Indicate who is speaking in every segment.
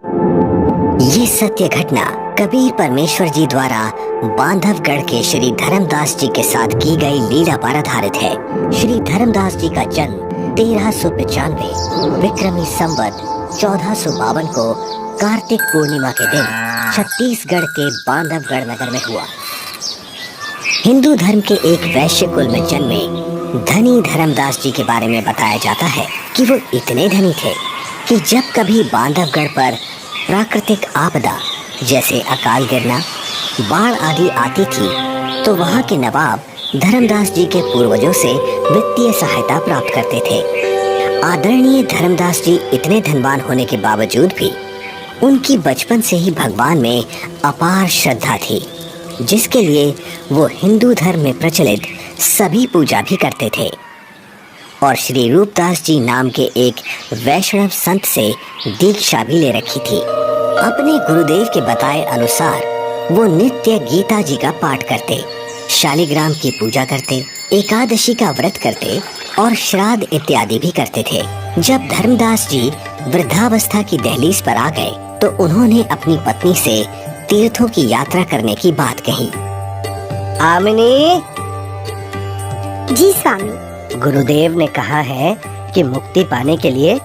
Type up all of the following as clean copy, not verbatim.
Speaker 1: ये सत्य घटना कबीर परमेश्वर जी द्वारा बांधवगढ़ के श्री धर्मदास जी के साथ की गई लीला पर आधारित है। श्री धर्मदास जी का जन्म 1395 विक्रमी संवत 1452 को कार्तिक पूर्णिमा के दिन छत्तीसगढ़ के बांधवगढ़ नगर में हुआ। हिंदू धर्म के एक वैश्य कुल में जन्मे धनी धर्मदास जी के बारे में बताया जाता है कि वो इतने धनी थे कि जब कभी बांधवगढ़ पर प्राकृतिक आपदा जैसे अकाल गिरना, बाढ़ आदि आती थी तो वहाँ के नवाब धर्मदास जी के पूर्वजों से वित्तीय सहायता प्राप्त करते थे। आदरणीय धर्मदास जी इतने धनवान होने के बावजूद भी उनकी बचपन से ही भगवान में अपार श्रद्धा थी, जिसके लिए वो हिंदू धर्म में प्रचलित सभी पूजा भी करते थे और श्री रूपदास जी नाम के एक वैष्णव संत से दीक्षा भी ले रखी थी। अपने गुरुदेव के बताए अनुसार वो नित्य गीता जी का पाठ करते, शालिग्राम की पूजा करते, एकादशी का व्रत करते और श्राद्ध इत्यादि भी करते थे। जब धर्मदास जी वृद्धावस्था की दहलीज पर आ गए तो उन्होंने अपनी पत्नी से तीर्थों की यात्रा करने की बात कही। आमिनी।
Speaker 2: जी स्वामी।
Speaker 1: गुरुदेव ने कहा है कि मुक्ति पाने के लिए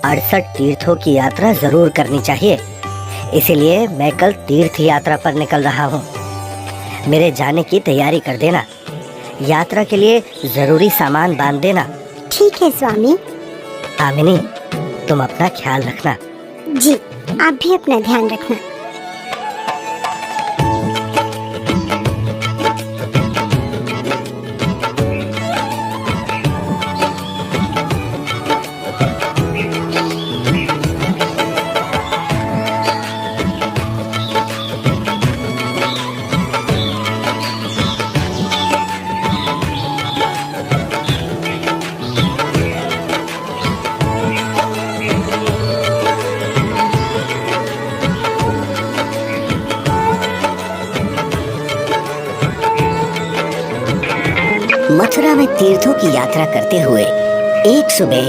Speaker 1: 68 तीर्थों की यात्रा जरूर करनी चाहिए, इसलिए मैं कल तीर्थ यात्रा पर निकल रहा हूँ। मेरे जाने की तैयारी कर देना, यात्रा के लिए जरूरी सामान बांध देना।
Speaker 2: ठीक है स्वामी।
Speaker 1: आमिनी, तुम अपना ख्याल रखना।
Speaker 2: जी, आप भी अपना ध्यान रखना।
Speaker 1: मथुरा में तीर्थों की यात्रा करते हुए एक सुबह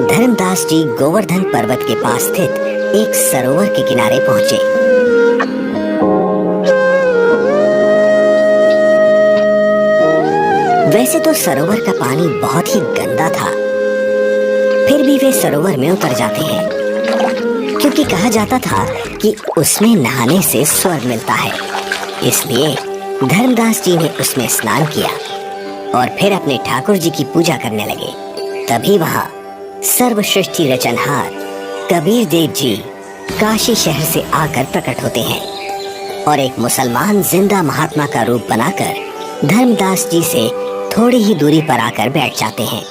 Speaker 1: धर्मदास जी गोवर्धन पर्वत के पास स्थित एक सरोवर के किनारे पहुंचे। वैसे तो सरोवर का पानी बहुत ही गंदा था, फिर भी वे सरोवर में उतर जाते हैं क्योंकि कहा जाता था कि उसमें नहाने से स्वर्ग मिलता है। इसलिए धर्मदास जी ने उसमें स्नान किया और फिर अपने ठाकुर जी की पूजा करने लगे। तभी वहाँ सर्वसृष्टि रचनहार कबीर देव जी काशी शहर से आकर प्रकट होते हैं और एक मुसलमान जिंदा महात्मा का रूप बनाकर धर्मदास जी से थोड़ी ही दूरी पर आकर बैठ जाते हैं।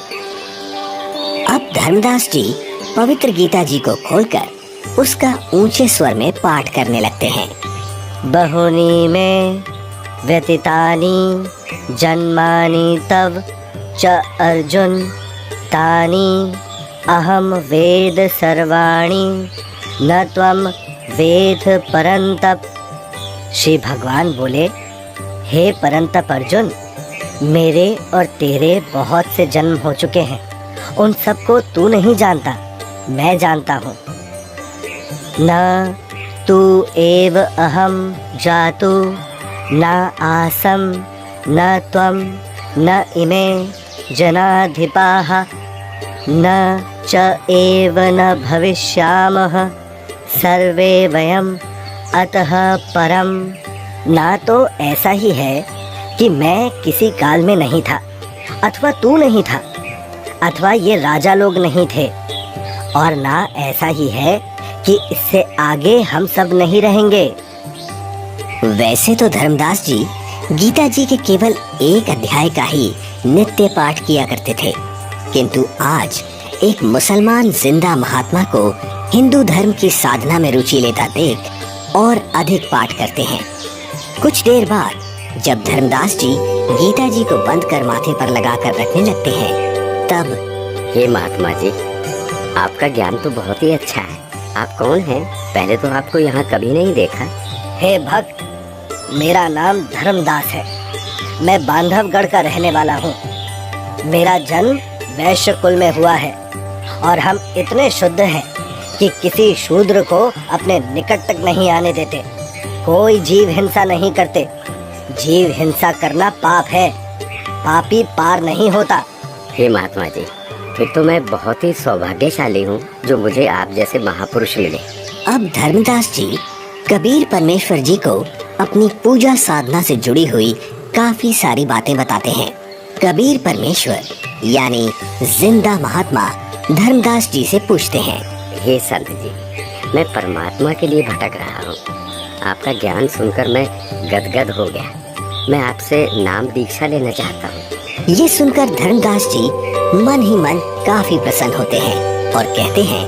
Speaker 1: अब धर्मदास जी पवित्र गीता जी को खोलकर उसका ऊंचे स्वर में पाठ करने लगते हैं। बहुनी में व्यतीतानि जन्मानि तव च अर्जुन तानि अहम वेद सर्वाणि न त्वम वेद परंतप। श्री भगवान बोले, हे परंतप अर्जुन, मेरे और तेरे बहुत से जन्म हो चुके हैं, उन सबको तू नहीं जानता, मैं जानता हूँ। न तू एव अहम जातु न आसम न त्वम न इमे जनाधिपाः न च एव न भविष्यामः सर्वे वयम अतः परम। ना तो ऐसा ही है कि मैं किसी काल में नहीं था, अथवा तू नहीं था, अथवा ये राजा लोग नहीं थे, और ना ऐसा ही है कि इससे आगे हम सब नहीं रहेंगे। वैसे तो धर्मदास जी गीता जी के केवल एक अध्याय का ही नित्य पाठ किया करते थे, किंतु आज एक मुसलमान जिंदा महात्मा को हिंदू धर्म की साधना में रुचि लेता देख और अधिक पाठ करते हैं। कुछ देर बाद जब धर्मदास जी गीता जी को बंद कर माथे पर लगाकर रखने लगते हैं, तब
Speaker 3: हे महात्मा जी, आपका ज्ञान तो बहुत ही अच्छा है। आप कौन हैं? पहले तो आपको यहाँ कभी नहीं देखा।
Speaker 1: हे भक्त, मेरा नाम धर्मदास है। मैं बांधवगढ़ का रहने वाला हूँ। मेरा जन्म वैश्य कुल में हुआ है और हम इतने शुद्ध हैं कि किसी शूद्र को अपने निकट तक नहीं आने देते। कोई जीव हिंसा नहीं करते। जीव हिंसा करना पाप है, पापी पार नहीं होता।
Speaker 3: हे महात्मा जी, फिर तो मैं बहुत ही सौभाग्यशाली हूँ जो मुझे आप जैसे महापुरुष मिले।
Speaker 1: अब धर्मदास जी कबीर परमेश्वर जी को अपनी पूजा साधना से जुड़ी हुई काफी सारी बातें बताते हैं। कबीर परमेश्वर यानी जिंदा महात्मा धर्मदास जी से पूछते हैं,
Speaker 3: हे संत जी, मैं परमात्मा के लिए भटक रहा हूँ। आपका ज्ञान सुनकर मैं गदगद हो गया। मैं आपसे नाम दीक्षा लेना चाहता हूँ।
Speaker 1: ये सुनकर धर्मदास जी मन ही मन काफी प्रसन्न होते हैं और कहते हैं,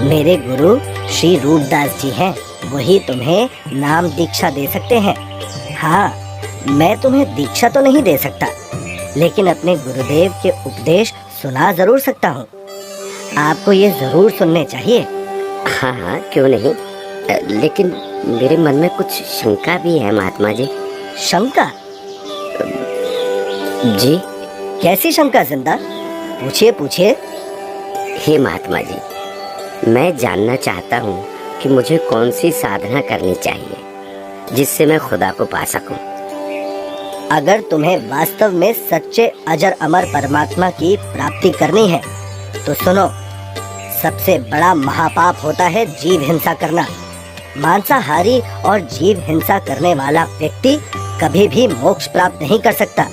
Speaker 1: मेरे गुरु श्री रूपदास जी हैं, वही तुम्हें नाम दीक्षा दे सकते हैं। हाँ, मैं तुम्हें दीक्षा तो नहीं दे सकता, लेकिन अपने गुरुदेव के उपदेश सुना जरूर सकता हूँ। आपको ये जरूर सुनने चाहिए।
Speaker 3: हाँ हाँ, क्यों नहीं, लेकिन मेरे मन में कुछ शंका भी है महात्मा जी।
Speaker 1: शंका?
Speaker 3: जी?
Speaker 1: कैसी शंका जिंदा? पूछिए पूछिए।
Speaker 3: हे महात्मा जी, मैं जानना चाहता हूँ कि मुझे कौन सी साधना करनी चाहिए जिससे मैं खुदा को पा सकूं।
Speaker 1: अगर तुम्हें वास्तव में सच्चे अजर अमर परमात्मा की प्राप्ति करनी है तो सुनो, सबसे बड़ा महापाप होता है जीव हिंसा करना। मांसाहारी और जीव हिंसा करने वाला व्यक्ति कभी भी मोक्ष प्राप्त नहीं कर सकता।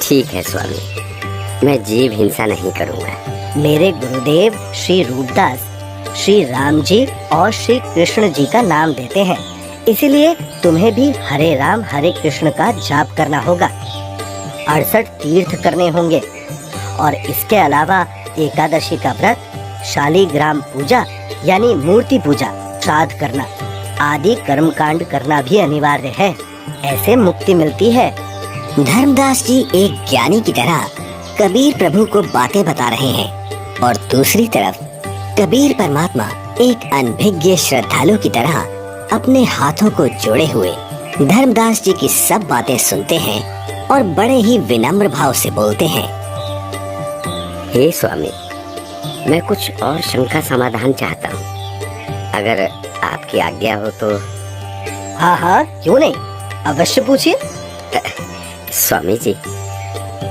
Speaker 3: ठीक है स्वामी, मैं जीव हिंसा नहीं करूँगा।
Speaker 1: मेरे गुरुदेव श्री रूपदास श्री राम जी और श्री कृष्ण जी का नाम देते हैं, इसलिए तुम्हें भी हरे राम हरे कृष्ण का जाप करना होगा। 68 तीर्थ करने होंगे और इसके अलावा एकादशी का व्रत, शालीग्राम पूजा यानी मूर्ति पूजा, श्राद्ध करना आदि कर्मकांड करना भी अनिवार्य है। ऐसे मुक्ति मिलती है। धर्मदास जी एक ज्ञानी की तरह कबीर प्रभु को बातें बता रहे हैं और दूसरी तरफ कबीर परमात्मा एक अनभिज्ञ श्रद्धालु की तरह अपने हाथों को जोड़े हुए धर्मदास जी की सब बातें सुनते हैं और बड़े ही विनम्र भाव से बोलते हैं,
Speaker 3: हे स्वामी, मैं कुछ और शंका समाधान चाहता हूँ, अगर आपकी आज्ञा हो तो।
Speaker 1: हाँ हाँ, क्यों नहीं, अवश्य पूछिए।
Speaker 3: स्वामी जी,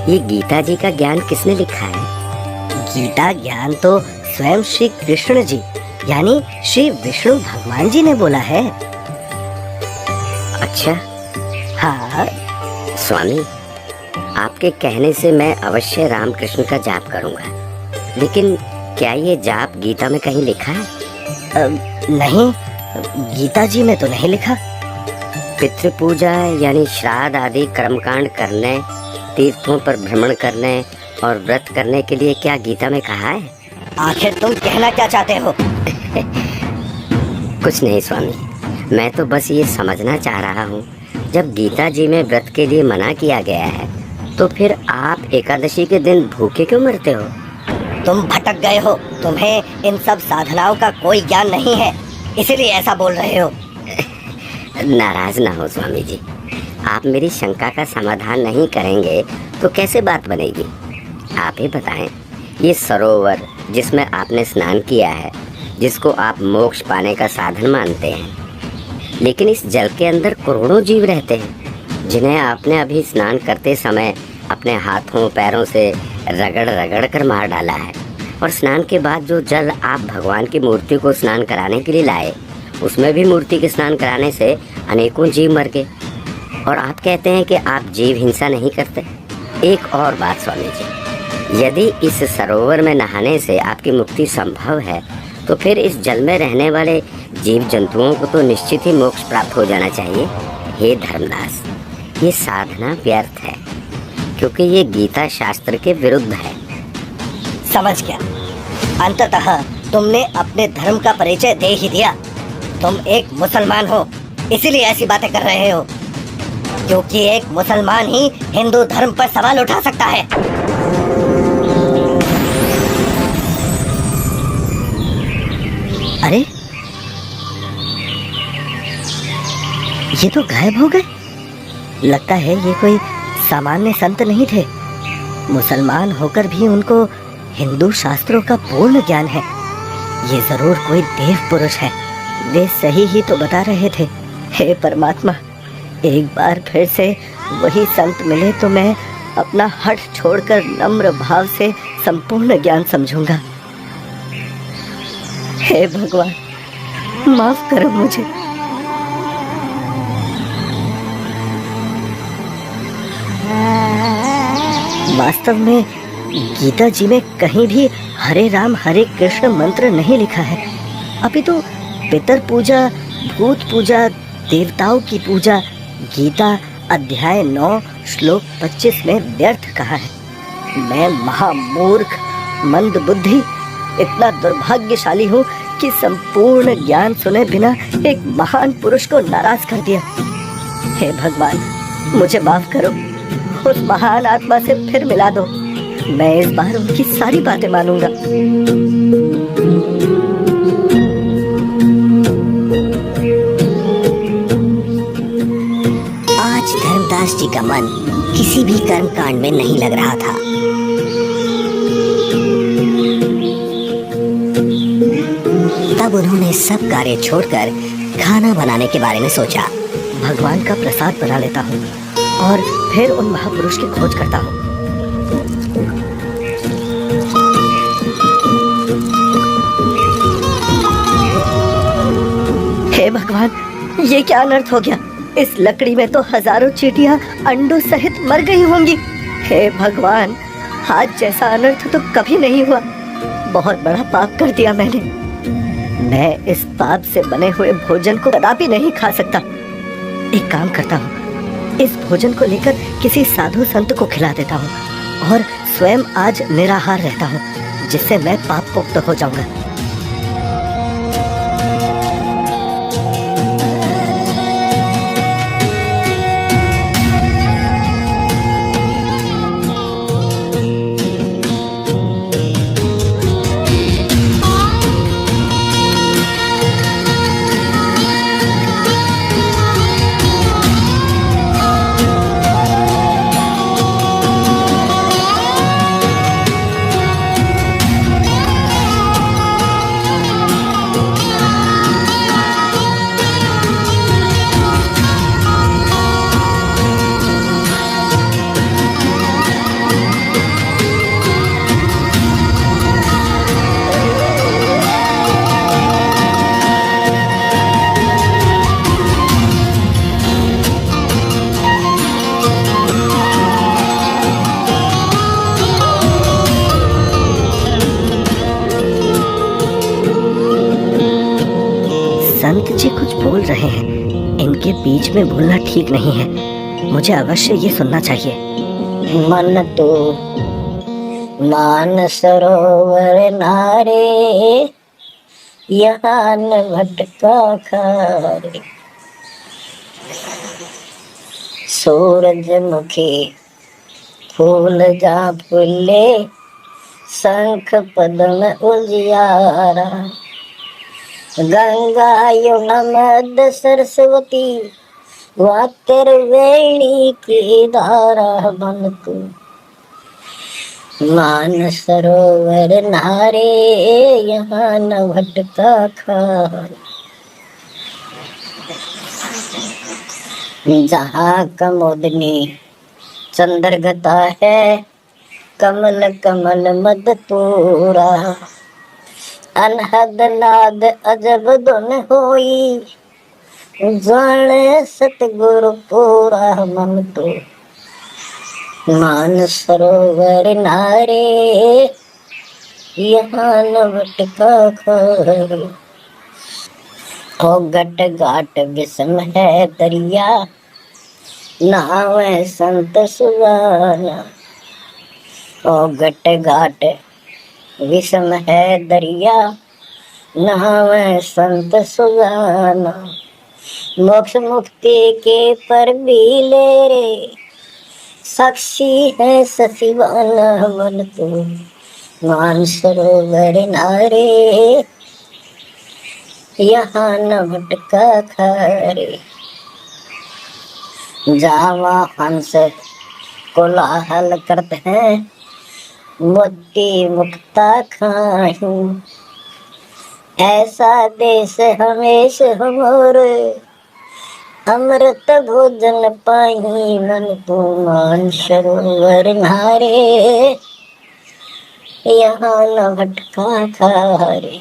Speaker 3: ये गीता जी का ज्ञान किसने लिखा है?
Speaker 1: गीता ज्ञान तो स्वयं श्री कृष्ण जी यानी श्री विष्णु भगवान जी ने बोला है।
Speaker 3: अच्छा।
Speaker 1: हाँ
Speaker 3: स्वामी, आपके कहने से मैं अवश्य राम कृष्ण का जाप करूंगा, लेकिन क्या ये जाप गीता में कहीं लिखा है?
Speaker 1: नहीं, गीता जी में तो नहीं लिखा।
Speaker 3: पितृ पूजा यानी श्राद्ध आदि कर्मकांड करने, तीर्थों पर भ्रमण करने और व्रत करने के लिए क्या गीता में कहा है?
Speaker 1: आखिर तुम कहना क्या चाहते हो?
Speaker 3: कुछ नहीं स्वामी, मैं तो बस ये समझना चाह रहा हूँ, जब गीता जी में व्रत के लिए मना किया गया है तो फिर आप एकादशी के दिन भूखे क्यों मरते हो?
Speaker 1: तुम भटक गए हो, तुम्हें इन सब साधनाओं का कोई ज्ञान नहीं है, इसीलिए ऐसा बोल रहे हो।
Speaker 3: नाराज ना हो स्वामी जी, आप मेरी शंका का समाधान नहीं करेंगे तो कैसे बात बनेगी? आप ही बताएं, ये सरोवर जिसमें आपने स्नान किया है, जिसको आप मोक्ष पाने का साधन मानते हैं, लेकिन इस जल के अंदर करोड़ों जीव रहते हैं जिन्हें आपने अभी स्नान करते समय अपने हाथों पैरों से रगड़ रगड़ कर मार डाला है, और स्नान के बाद जो जल आप भगवान की मूर्ति को स्नान कराने के लिए लाए, उसमें भी मूर्ति के स्नान कराने से अनेकों जीव मर गए, और आप कहते हैं कि आप जीव हिंसा नहीं करते। एक और बात स्वामी जी, यदि इस सरोवर में नहाने से आपकी मुक्ति संभव है तो फिर इस जल में रहने वाले जीव जंतुओं को तो निश्चित ही मोक्ष प्राप्त हो जाना चाहिए। हे धर्मदास, ये साधना व्यर्थ है क्योंकि ये गीता शास्त्र के विरुद्ध है।
Speaker 1: समझ गया, अंततः तुमने अपने धर्म का परिचय दे ही दिया। तुम एक मुसलमान हो, इसीलिए ऐसी बातें कर रहे हो, क्योंकि एक मुसलमान ही हिंदू धर्म पर सवाल उठा सकता है। अरे, ये तो गायब हो गए। लगता है ये कोई सामान्य संत नहीं थे। मुसलमान होकर भी उनको हिंदू शास्त्रों का पूर्ण ज्ञान है। ये जरूर कोई देव पुरुष है। वे सही ही तो बता रहे थे। हे परमात्मा, एक बार फिर से वही संत मिले तो मैं अपना हठ छोड़कर नम्र भाव से संपूर्ण ज्ञान समझूंगा। हे भगवान, माफ करो मुझे। वास्तव में गीता जी में कहीं भी हरे राम हरे कृष्ण मंत्र नहीं लिखा है। अभी तो पितर पूजा, भूत पूजा, देवताओं की पूजा गीता अध्याय 9 श्लोक 25 में व्यर्थ कहा है। मैं महामूर्ख, मंद बुद्धि, इतना दुर्भाग्यशाली हूँ कि संपूर्ण ज्ञान सुने बिना एक महान पुरुष को नाराज कर दिया। हे भगवान, मुझे माफ करो। उस महान आत्मा से फिर मिला दो। मैं इस बार उनकी सारी बातें मानूंगा।
Speaker 3: आज धर्मदास जी का मन किसी भी कर्म कांड में नहीं लग रहा था। तब उन्होंने सब कार्य छोड़कर खाना बनाने के बारे में सोचा।
Speaker 1: भगवान का प्रसाद बना लेता हूँ और फिर उन महापुरुष की खोज करता हूँ। हे भगवान, ये क्या अनर्थ हो गया? इस लकड़ी में तो हजारों चींटियां अंडों सहित मर गई होंगी। हे भगवान, आज जैसा अनर्थ तो कभी नहीं हुआ। बहुत बड़ा पाप कर दिया मैंने। मैं इस पाप से बने हुए भोजन को कदापि नहीं खा सकता। एक काम करता हूँ, इस भोजन को लेकर किसी साधु संत को खिला देता हूँ और स्वयं आज निराहार रहता हूँ, जिससे मैं पाप मुक्त हो जाऊंगा। संत जी कुछ बोल रहे हैं, इनके बीच में बोलना ठीक नहीं है। मुझे अवश्य ये सुनना चाहिए।
Speaker 3: मन तो मान सरोवर नारे, यहाँ न भटका खारे। सूरजमुखी फूल जा फूले, शंख पद्म उजियारा। गंगा यमुना मध्य सरस्वती, वातरवेणी की धारा। मन को मान सरोवर नारे, यहाँ न भटका खारे। जहाँ कमोदनी चंद्रगता है, कमल कमल मद तोरा। अनहद नाद अजब धुन होई, जाने सतगुरु पूरा। मन तो मान सरोवर नारे, यहाँ न भटका खारे। ओ घट घाट विषम है दरिया, नहावे संत सुजाना। ओ घट घाट विषम है दरिया, नहावे संत सुजाना। मोक्ष मुक्ति के पर भी ले रे, साक्षी है सचिवाना। मन तो मान सरोवर नारे, यहाँ न भटका खारे। जावा हंस कोलाहल करते हैं, मोती मुक्ता खाऊं।
Speaker 1: ऐसा देश हमेश हमोरे, अमृत भोजन पाई मन तो मान सरोवर नारे, यहाँ न भटका खारे।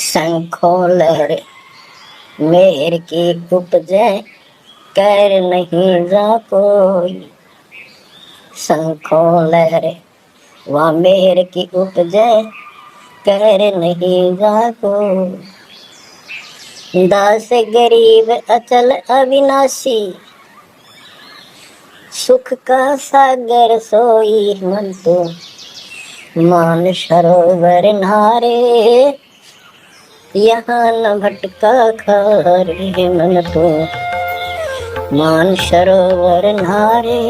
Speaker 1: शंखों लहरे मेर की उपजे, कर नहीं जा कोई। शंखों लहरे वहाँ मेर की उपजे, कर नहीं जा कोई। दास गरीब अचल अविनाशी, सुख का सागर सोई मन तो मान सरोवर नारे, यहाँ न भटका खारे मन तो मान सरोवर नारे,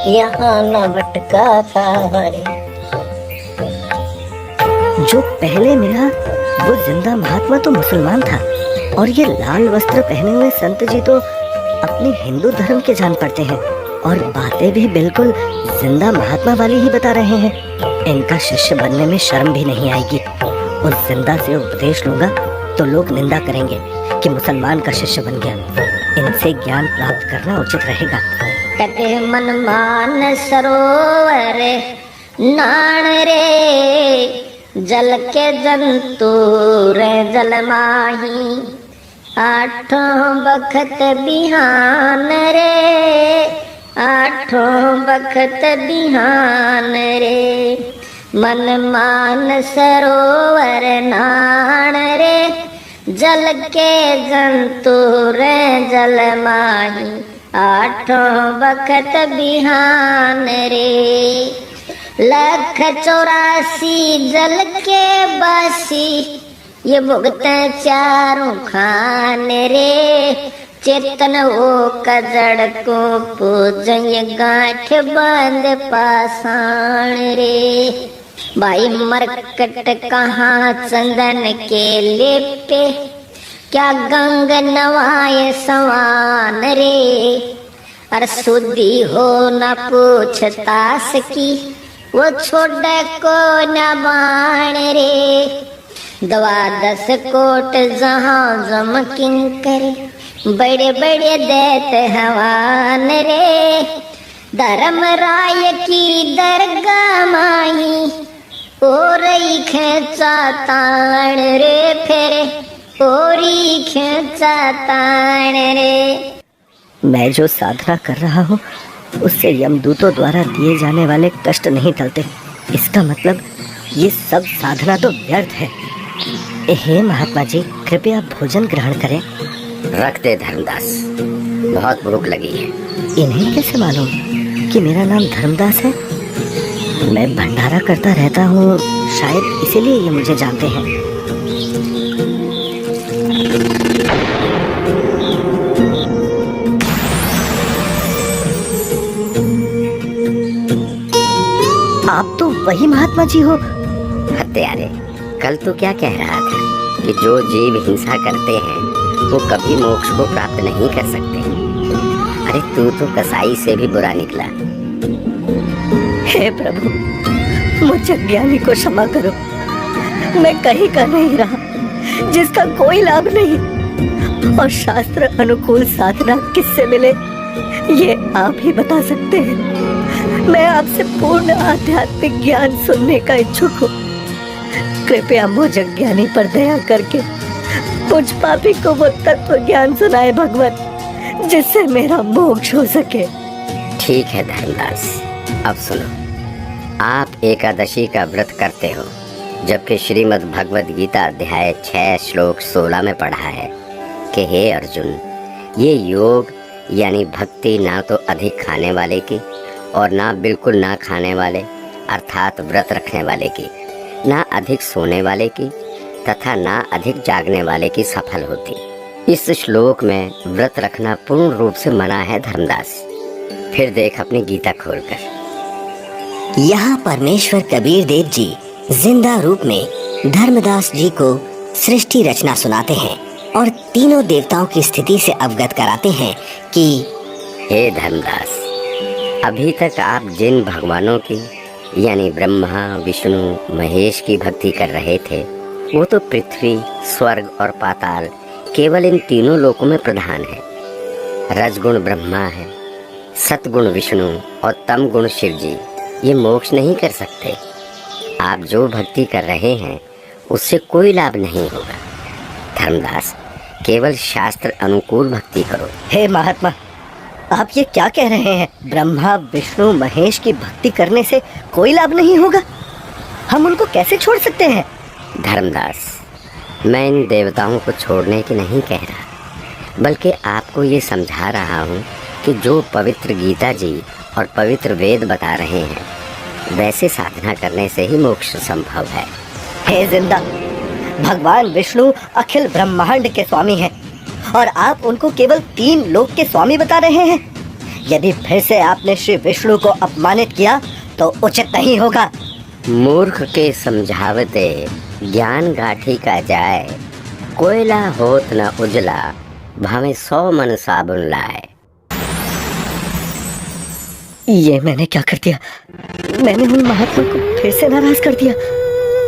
Speaker 1: यहाँ न भटका खारे। जो पहले मिला वो जिंदा महात्मा तो मुसलमान था, और ये लाल वस्त्र पहने हुए संत जी तो अपने हिंदू धर्म के जान पड़ते हैं, और बातें भी बिल्कुल जिंदा महात्मा वाली ही बता रहे हैं। इनका शिष्य बनने में शर्म भी नहीं आएगी। उस जिंदा से उपदेश लूंगा तो लोग निंदा करेंगे कि मुसलमान का शिष्य बन गया। इनसे ज्ञान प्राप्त करना उचित रहेगा। कहते मन मान सरोवर नाण रे, जल के जंतु रे जल माही, आठों बखत बिहान रे, आठों बखत बिहान रे। मन मान सरोवर नाण रे, जल के जंतु रे जल माही, आठों बखत बिहान रे। 184 जल के बासी, ये भुगते चारों खान रे। चेतन हो कजड़ को पूजय, गांठ बांध पाषाण रे। भाई मरकट कहाँ चंदन के लेपे, क्या गंग नवाए सवान रे। और शुद्धि हो न पूछतास की, वो छोड़ को न बाण रे। 12 कोट जहाँ जम किंकर, बड़े बड़े देत हवान रे। धर्म राय की दरगाह माही, और खेचा ताण रे फेरे, ओरी खेचा ताण रे। मैं जो साधना कर रहा हूँ उससे यमदूतों द्वारा दिए जाने वाले कष्ट नहीं टलते। इसका मतलब ये सब साधना तो व्यर्थ है। हे महात्मा जी, कृपया भोजन ग्रहण करें।
Speaker 3: रख दे धर्मदास, बहुत भूख लगी है।
Speaker 1: इन्हें कैसे मालूम कि मेरा नाम धर्मदास है? मैं भंडारा करता रहता हूँ, शायद इसीलिए ये मुझे जानते हैं। आप तो वही महात्मा जी हो।
Speaker 3: हत्यारे, कल तो क्या कह रहा था कि जो जीव हिंसा करते हैं वो कभी मोक्ष को प्राप्त नहीं कर सकते। अरे तू तो कसाई से भी बुरा निकला।
Speaker 1: हे प्रभु, मुझे ज्ञानी को क्षमा करो। मैं कहीं का नहीं रहा जिसका कोई लाभ नहीं, और शास्त्र अनुकूल साधना किससे मिले ये आप ही बता सकते हैं। मैं आपसे पूर्ण आध्यात्मिक ज्ञान सुनने का इच्छुक हूँ। कृपया मुझ ज्ञानी पर दया करके मुझ पापी को वो तत्व ज्ञान सुनाए भगवान, जिससे मेरा मोक्ष हो सके।
Speaker 3: ठीक है धर्मदास, अब सुनो। आप एकादशी का व्रत करते हो, जबकि श्रीमद् भगवद गीता अध्याय 6 श्लोक 16 में पढ़ा है कि हे अर्जुन, ये योग यानी भक्ति ना तो अधिक खाने वाले की और ना बिल्कुल ना खाने वाले अर्थात व्रत रखने वाले की, ना अधिक सोने वाले की तथा ना अधिक जागने वाले की सफल होती। इस श्लोक में व्रत रखना पूर्ण रूप से मना है धर्मदास। फिर देख अपनी गीता खोलकर।
Speaker 1: यहाँ परमेश्वर कबीर देव जी जिंदा रूप में धर्मदास जी को सृष्टि रचना सुनाते हैं और तीनों देवताओं की स्थिति से अवगत कराते हैं कि
Speaker 3: हे धर्मदास, अभी तक आप जिन भगवानों की यानी ब्रह्मा विष्णु महेश की भक्ति कर रहे थे, वो तो पृथ्वी स्वर्ग और पाताल केवल इन तीनों लोकों में प्रधान है। रजगुण ब्रह्मा है, सतगुण विष्णु और तम गुण शिव जी ये मोक्ष नहीं कर सकते। आप जो भक्ति कर रहे हैं उससे कोई लाभ नहीं होगा। धर्मदास, केवल शास्त्र अनुकूल भक्ति करो।
Speaker 1: हे महात्मा, आप ये क्या कह रहे हैं? ब्रह्मा विष्णु महेश की भक्ति करने से कोई लाभ नहीं होगा? हम उनको कैसे छोड़ सकते हैं?
Speaker 3: धर्मदास, मैं इन देवताओं को छोड़ने की नहीं कह रहा, बल्कि आपको ये समझा रहा हूँ कि जो पवित्र गीता जी और पवित्र वेद बता रहे हैं वैसे साधना करने से ही मोक्ष संभव है।
Speaker 1: हे जिंदा, भगवान विष्णु अखिल ब्रह्मांड के स्वामी हैं और आप उनको केवल 3 लोक के स्वामी बता रहे हैं। यदि फिर से आपने श्री विष्णु को अपमानित किया तो उचित नहीं होगा।
Speaker 3: मूर्ख के समझावते ज्ञान गाठी का जाए, कोयला होत न उजला, भावे 100 मन साबुन लाए।
Speaker 1: ये मैंने क्या कर दिया? मैंने उन महात्मा को फिर से नाराज कर दिया।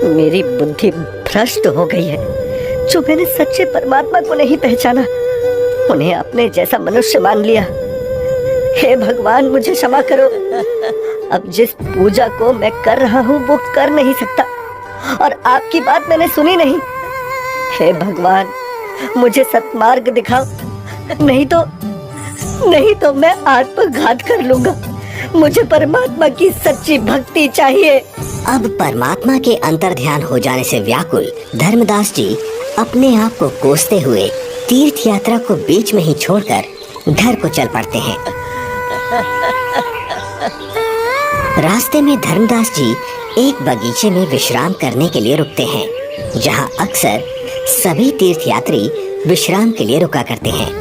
Speaker 1: मेरी बुद्धि भ्रष्ट हो गई है। जो मैंने सच्चे परमात्मा को नहीं पहचाना, उन्हें अपने जैसा मनुष्य मान लिया। हे भगवान, मुझे क्षमा करो। अब जिस पूजा को मैं कर रहा हूँ वो कर नहीं सकता और आपकी बात मैंने सुनी नहीं। हे भगवान, मुझे सत्मार्ग दिखाओ, नहीं तो मैं आत्मघात कर लूंगा। मुझे परमात्मा की सच्ची भक्ति चाहिए। अब परमात्मा के अंतर ध्यान हो जाने से व्याकुल धर्मदास जी अपने आप को कोसते हुए तीर्थ यात्रा को बीच में ही छोड़कर घर को चल पड़ते हैं। रास्ते में धर्मदास जी एक बगीचे में विश्राम करने के लिए रुकते हैं, जहां अक्सर सभी तीर्थयात्री विश्राम के लिए रुका करते हैं।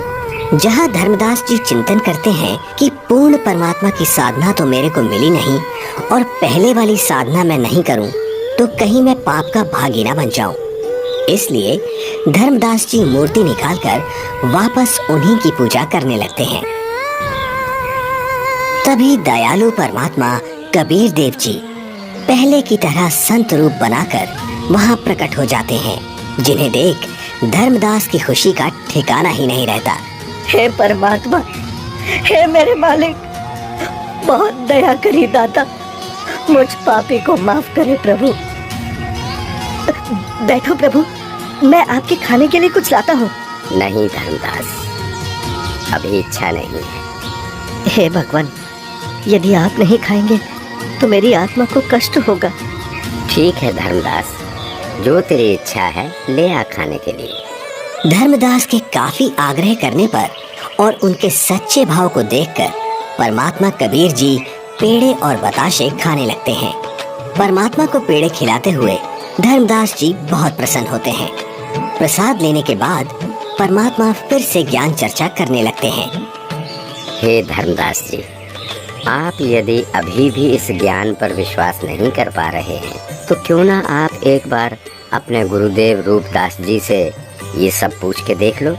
Speaker 1: जहां धर्मदास जी चिंतन करते हैं कि पूर्ण परमात्मा की साधना तो मेरे को मिली नहीं और पहले वाली साधना मैं नहीं करूं तो कहीं मैं पाप का भागी ना बन जाऊं। इसलिए धर्मदास जी मूर्ति निकालकर वापस उन्हीं की पूजा करने लगते हैं। तभी दयालु परमात्मा कबीर देव जी पहले की तरह संत रूप बनाकर वहां प्रकट हो जाते हैं, जिन्हें देख धर्मदास की खुशी का ठिकाना ही नहीं रहता। हे परमात्मा, हे मेरे मालिक, बहुत दया करी दाता, मुझ पापी को माफ करे प्रभु। बैठो प्रभु, मैं आपके खाने के लिए कुछ लाता हूँ।
Speaker 3: नहीं धर्मदास, अभी इच्छा नहीं है।
Speaker 1: हे भगवान, यदि आप नहीं खाएंगे तो मेरी आत्मा को कष्ट होगा।
Speaker 3: ठीक है धर्मदास, जो तेरी इच्छा है ले आ खाने के लिए।
Speaker 1: धर्मदास के काफी आग्रह करने पर और उनके सच्चे भाव को देखकर परमात्मा कबीर जी पेड़े और बताशे खाने लगते हैं। परमात्मा को पेड़े खिलाते हुए धर्मदास जी बहुत प्रसन्न होते हैं। प्रसाद लेने के बाद परमात्मा फिर से ज्ञान चर्चा करने लगते हैं।
Speaker 3: हे धर्मदास जी, आप यदि अभी भी इस ज्ञान पर विश्वास नहीं कर पा रहे हैं तो क्यों ना आप एक बार अपने गुरुदेव रूपदास जी से ये सब पूछ के देख लो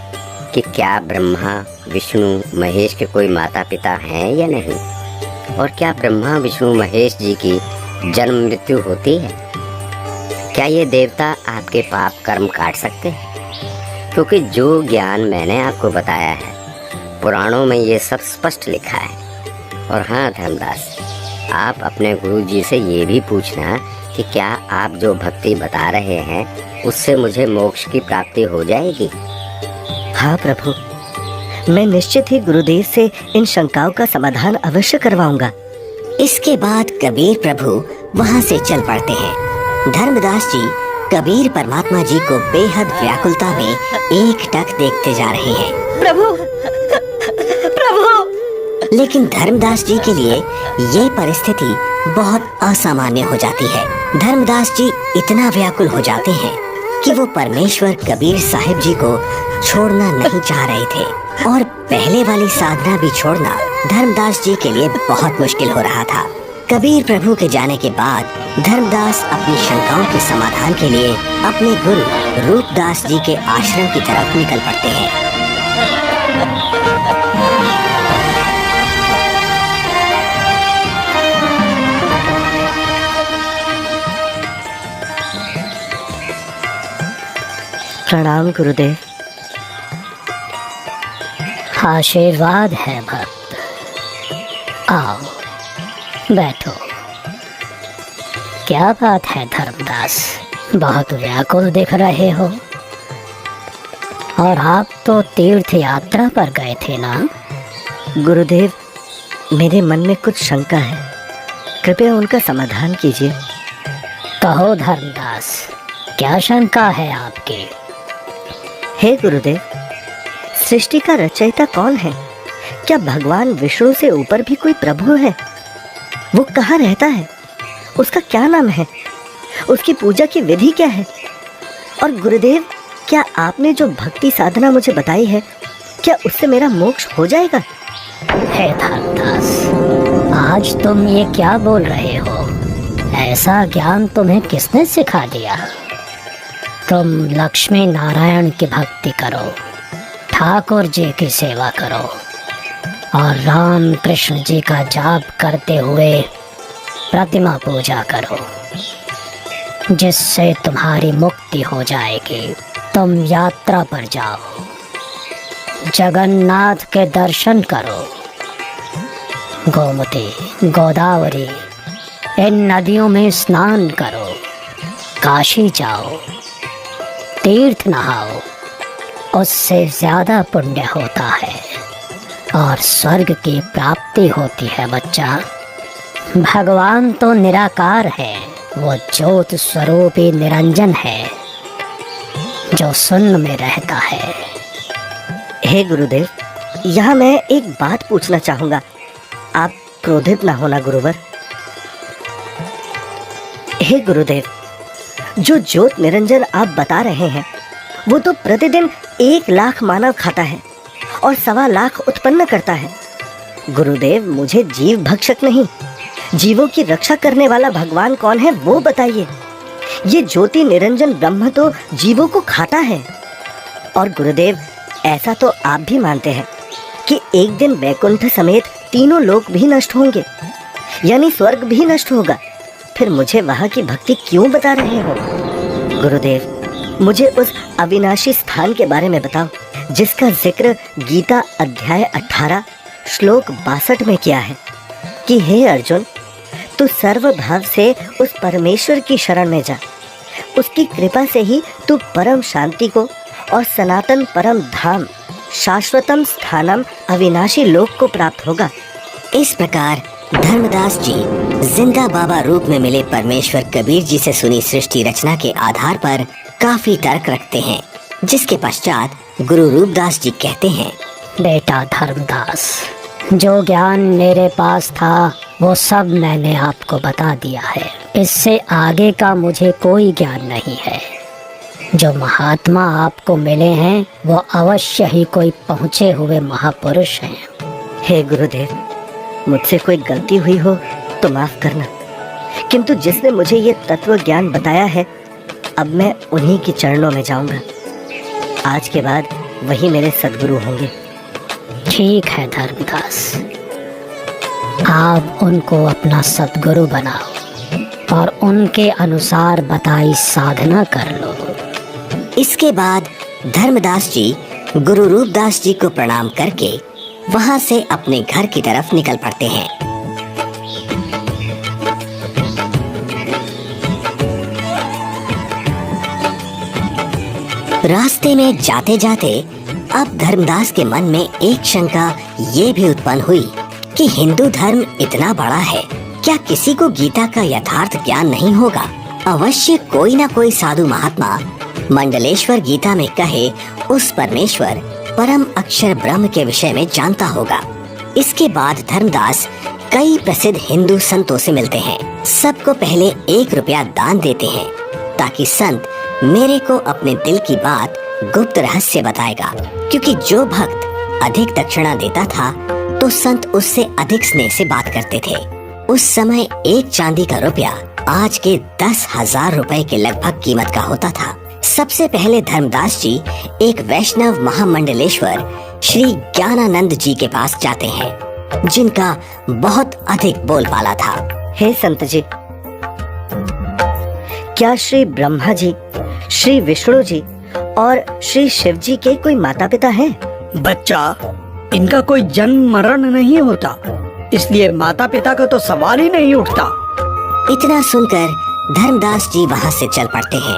Speaker 3: कि क्या ब्रह्मा विष्णु महेश के कोई माता पिता हैं या नहीं, और क्या ब्रह्मा विष्णु महेश जी की जन्म मृत्यु होती है। क्या ये देवता आपके पाप कर्म काट सकते हैं? क्योंकि जो ज्ञान मैंने आपको बताया है पुराणों में ये सब स्पष्ट लिखा है। और हाँ धर्मदास, आप अपने गुरु जी से ये भी पूछना कि क्या आप जो भक्ति बता रहे हैं उससे मुझे मोक्ष की प्राप्ति हो जाएगी। हाँ प्रभु, मैं निश्चित ही गुरुदेव से इन शंकाओं का समाधान अवश्य करवाऊंगा। इसके बाद कबीर प्रभु वहाँ से चल पड़ते हैं। धर्मदास जी कबीर परमात्मा जी को बेहद व्याकुलता में एकटक देखते जा रहे हैं। प्रभु, प्रभु! लेकिन धर्मदास जी के लिए ये परिस्थिति बहुत असामान्य हो जाती है। धर्मदास जी इतना व्याकुल हो जाते हैं कि वो परमेश्वर कबीर साहिब जी को छोड़ना नहीं चाह रहे थे और पहले वाली साधना भी छोड़ना धर्मदास जी के लिए बहुत मुश्किल हो रहा था। कबीर प्रभु के जाने के बाद धर्मदास अपनी शंकाओं के समाधान के लिए अपने गुरु रूपदास जी के आश्रम की तरफ निकल पड़ते हैं।
Speaker 1: प्रणाम गुरुदेव।
Speaker 4: आशीर्वाद है भक्त। आओ बैठो। क्या बात है धर्मदास, बहुत व्याकुल दिख रहे हो। और आप तो तीर्थ यात्रा पर गए थे ना?
Speaker 1: गुरुदेव, मेरे मन में कुछ शंका है, कृपया उनका समाधान कीजिए।
Speaker 4: कहो धर्मदास, क्या शंका है आपकी?
Speaker 1: हे गुरुदेव, सृष्टि का रचयिता कौन है? क्या भगवान विष्णु से ऊपर भी कोई प्रभु है? वो कहाँ रहता है? उसका क्या नाम है? उसकी पूजा की विधि क्या है? और गुरुदेव, क्या आपने जो भक्ति साधना मुझे बताई है, क्या उससे मेरा मोक्ष हो जाएगा?
Speaker 4: हे धर्मदास, आज तुम ये क्या बोल रहे हो? ऐसा ज्ञान तुम्हें किसने सिखा दिया? तुम लक्ष्मी नारायण की भक्ति करो, ठाकुर जी की सेवा करो और राम कृष्ण जी का जाप करते हुए प्रतिमा पूजा करो, जिससे तुम्हारी मुक्ति हो जाएगी। तुम यात्रा पर जाओ, जगन्नाथ के दर्शन करो, गोमती, गोदावरी इन नदियों में स्नान करो, काशी जाओ, तीर्थ नहाओ, उससे ज़्यादा पुण्य होता है और स्वर्ग की प्राप्ति होती है बच्चा। भगवान तो निराकार है, वो ज्योत स्वरूपी निरंजन है जो शून्य में रहता है।
Speaker 1: हे गुरुदेव, यहाँ मैं एक बात पूछना चाहूँगा, आप क्रोधित ना होना गुरुवर। हे गुरुदेव, जो ज्योत निरंजन आप बता रहे हैं, वो तो प्रतिदिन 1 लाख मानव खाता है और 1.25 लाख उत्पन्न करता है। गुरुदेव, मुझे जीव भक्षक नहीं, जीवों की रक्षा करने वाला भगवान कौन है वो बताइए। ये ज्योति निरंजन ब्रह्म तो जीवों को खाता है। और गुरुदेव, ऐसा तो आप भी मानते हैं कि एक दिन वैकुंठ समेत तीनों लोक भी नष्ट होंगे, यानी स्वर्ग भी नष्ट होगा। फिर मुझे वहाँ की भक्ति क्यों बता रहे हो? गुरुदेव, मुझे उस अविनाशी स्थान के बारे में बताओ जिसका जिक्र गीता अध्याय 18 श्लोक 62 में किया है कि हे अर्जुन, तू सर्व भाव से उस परमेश्वर की शरण में जा। उसकी कृपा से ही तू परम शांति को और सनातन परम धाम शाश्वतम स्थानम अविनाशी लोक को प्राप्त होगा।
Speaker 3: इस प्रकार धर्मदास जी जिंदा बाबा रूप में मिले परमेश्वर कबीर जी से सुनी सृष्टि रचना के आधार पर काफी तर्क रखते हैं, जिसके पश्चात गुरु रूपदास जी कहते हैं,
Speaker 4: बेटा धर्मदास, जो ज्ञान मेरे पास था वो सब मैंने आपको बता दिया है। इससे आगे का मुझे कोई ज्ञान नहीं है। जो महात्मा आपको मिले हैं वो अवश्य ही कोई पहुँचे हुए महापुरुष हैं।
Speaker 1: हे गुरुदेव, मुझसे कोई गलती हुई हो तो माफ करना, किंतु जिसने मुझे ये तत्व ज्ञान बताया है, अब मैं उन्हीं के चरणों में जाऊंगा। आज के बाद वही मेरे सद्गुरु होंगे।
Speaker 4: ठीक है धर्मदास, आप उनको अपना सद्गुरु बनाओ और उनके अनुसार बताई साधना कर लो।
Speaker 3: इसके बाद धर्मदास जी गुरु रूपदास जी को प्रणाम करके वहां से अपने घर की तरफ निकल पड़ते हैं। रास्ते में जाते जाते अब धर्मदास के मन में एक शंका ये भी उत्पन्न हुई कि हिंदू धर्म इतना बड़ा है, क्या किसी को गीता का यथार्थ ज्ञान नहीं होगा? अवश्य कोई ना कोई साधु महात्मा मंडलेश्वर गीता में कहे उस परमेश्वर परम अक्षर ब्रह्म के विषय में जानता होगा। इसके बाद धर्मदास कई प्रसिद्ध हिंदू संतों से मिलते हैं। सबको पहले 1 रुपया दान देते हैं ताकि संत मेरे को अपने दिल की बात गुप्त रहस्य बताएगा, क्योंकि जो भक्त अधिक दक्षिणा देता था तो संत उससे अधिक स्नेह से बात करते थे। उस समय 1 चांदी का रुपया आज के 10,000 रुपए के लगभग कीमत का होता था। सबसे पहले धर्मदास जी एक वैष्णव महामंडलेश्वर श्री ज्ञानानंद जी के पास जाते हैं, जिनका बहुत अधिक बोलबाला था।
Speaker 1: हे संत जी, क्या श्री ब्रह्मा जी, श्री विष्णु जी
Speaker 5: और श्री शिव जी के कोई माता पिता हैं?
Speaker 6: बच्चा, इनका कोई जन्म मरण नहीं होता, इसलिए माता पिता का तो सवाल ही नहीं उठता।
Speaker 1: इतना सुनकर धर्मदास जी वहाँ से चल पड़ते हैं।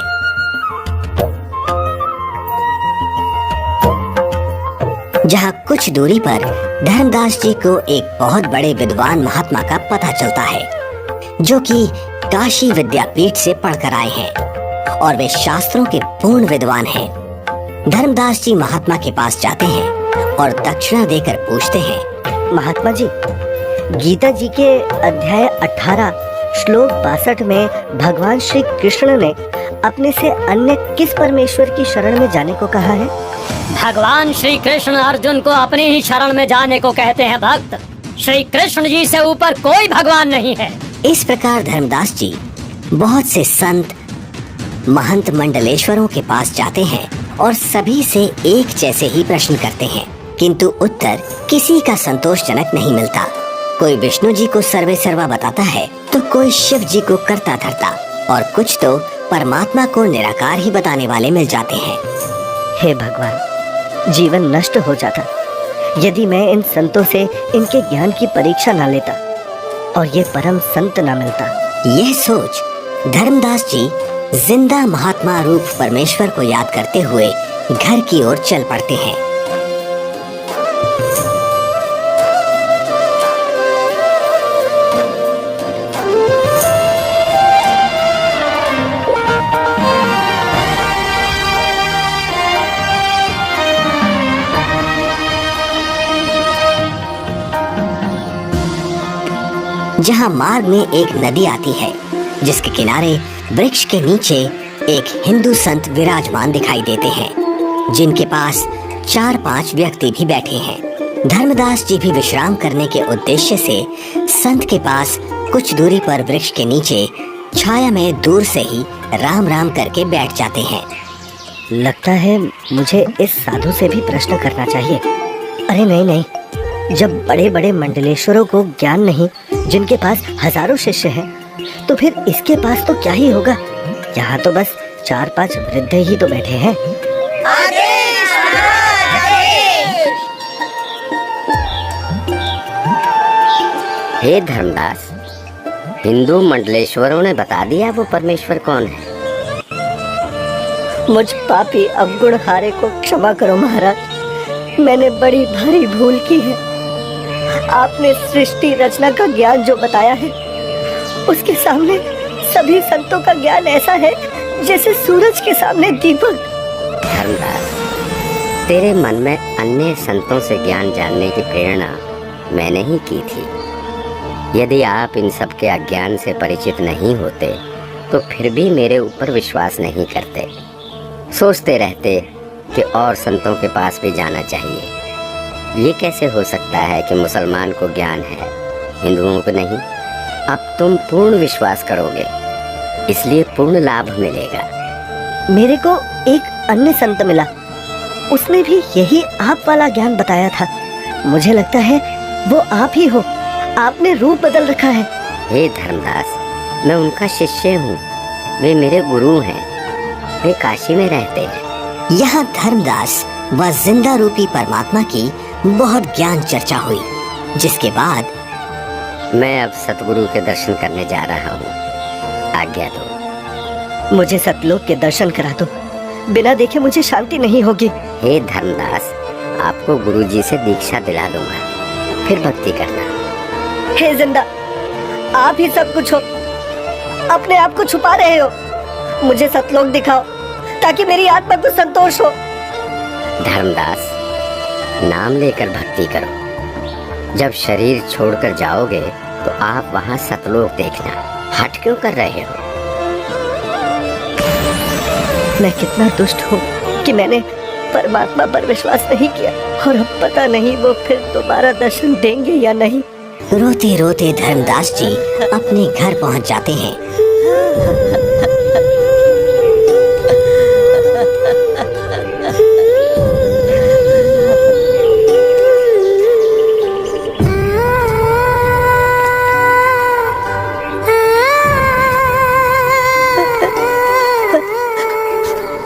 Speaker 1: जहाँ कुछ दूरी पर धर्मदास जी को एक बहुत बड़े विद्वान महात्मा का पता चलता है, जो कि काशी विद्यापीठ से पढ़कर आए हैं और वे शास्त्रों के पूर्ण विद्वान हैं। धर्मदास जी महात्मा के पास जाते हैं और दक्षिणा देकर पूछते हैं,
Speaker 5: महात्मा जी, गीता जी के अध्याय 18 श्लोक 62 में भगवान श्री कृष्ण ने अपने से अन्य किस परमेश्वर की शरण में जाने को कहा है?
Speaker 4: भगवान श्री कृष्ण अर्जुन को अपनी ही शरण में जाने को कहते हैं भक्त। श्री कृष्ण जी से ऊपर कोई भगवान नहीं है।
Speaker 1: इस प्रकार धर्मदास जी बहुत से संत महंत मंडलेश्वरों के पास जाते हैं और सभी से एक जैसे ही प्रश्न करते हैं, किंतु उत्तर किसी का संतोषजनक नहीं मिलता। कोई विष्णु जी को सर्वे सर्वा बताता है तो कोई शिव जी को करता धरता और कुछ तो परमात्मा को निराकार ही बताने वाले मिल जाते हैं।
Speaker 5: हे भगवान, जीवन नष्ट हो जाता यदि मैं इन संतों से इनके ज्ञान की परीक्षा न लेता और ये परम संत न मिलता।
Speaker 1: यह सोच धर्मदास जी जिंदा महात्मा रूप परमेश्वर को याद करते हुए घर की ओर चल पड़ते हैं। जहाँ मार्ग में एक नदी आती है, जिसके किनारे वृक्ष के नीचे एक हिंदू संत विराजमान दिखाई देते हैं, जिनके पास 4-5 व्यक्ति भी बैठे हैं। धर्मदास जी भी विश्राम करने के उद्देश्य से संत के पास कुछ दूरी पर वृक्ष के नीचे छाया में दूर से ही राम राम करके बैठ जाते हैं।
Speaker 5: लगता है मुझे इस साधु से भी प्रश्न करना चाहिए। अरे नहीं नहीं, जब बड़े बड़े मंडलेश्वरों को ज्ञान नहीं, जिनके पास हजारों शिष्य हैं, तो फिर इसके पास तो क्या ही होगा। यहाँ तो बस 4-5 वृद्ध ही तो बैठे हैं।
Speaker 3: हे धर्मदास, हिंदू मंडलेश्वरों ने बता दिया वो परमेश्वर कौन है।
Speaker 5: मुझ पापी अवगुण हारे को क्षमा करो महाराज, मैंने बड़ी भारी भूल की है। आपने सृष्टि रचना का ज्ञान जो बताया है, उसके सामने सभी संतों का ज्ञान ऐसा है जैसे सूरज के सामने दीपक।
Speaker 3: धर्मदास, तेरे मन में अन्य संतों से ज्ञान जानने की प्रेरणा मैंने ही की थी। यदि आप इन सब के अज्ञान से परिचित नहीं होते तो फिर भी मेरे ऊपर विश्वास नहीं करते, सोचते रहते कि और संतों के पास भी जाना चाहिए। ये कैसे हो सकता है कि मुसलमान को ज्ञान है, हिंदुओं को नहीं। अब तुम पूर्ण विश्वास करोगे, इसलिए पूर्ण लाभ मिलेगा।
Speaker 5: मेरे को एक अन्य संत मिला, उसने भी यही आप वाला ज्ञान बताया था। मुझे लगता है वो आप ही हो, आपने रूप बदल रखा है।
Speaker 3: हे धर्मदास, मैं उनका शिष्य हूँ, वे मेरे गुरु हैं, वे काशी में रहते हैं।
Speaker 1: यहाँ धर्मदास व जिंदा रूपी परमात्मा की बहुत ज्ञान चर्चा हुई, जिसके बाद
Speaker 3: मैं अब सतगुरु के दर्शन करने जा रहा हूँ, आज्ञा दो।
Speaker 5: मुझे सतलोक के दर्शन करा दो, बिना देखे मुझे शांति नहीं होगी।
Speaker 3: हे धर्मदास, आपको गुरुजी से दीक्षा दिला दूंगा, फिर भक्ति करना।
Speaker 5: हे जिंदा, आप ही सब कुछ हो, अपने आप को छुपा रहे हो। मुझे सतलोक दिखाओ ताकि मेरी आत्मा को संतोष हो।
Speaker 3: धर्मदास, नाम लेकर भक्ति करो। जब शरीर छोड़कर जाओगे तो आप वहाँ सतलोक देखना। हट क्यों कर रहे हो?
Speaker 5: मैं कितना दुष्ट हूँ कि मैंने परमात्मा पर विश्वास नहीं किया, और अब पता नहीं वो फिर दोबारा दर्शन देंगे या नहीं।
Speaker 1: रोते रोते धर्मदास जी अपने घर पहुंच जाते हैं।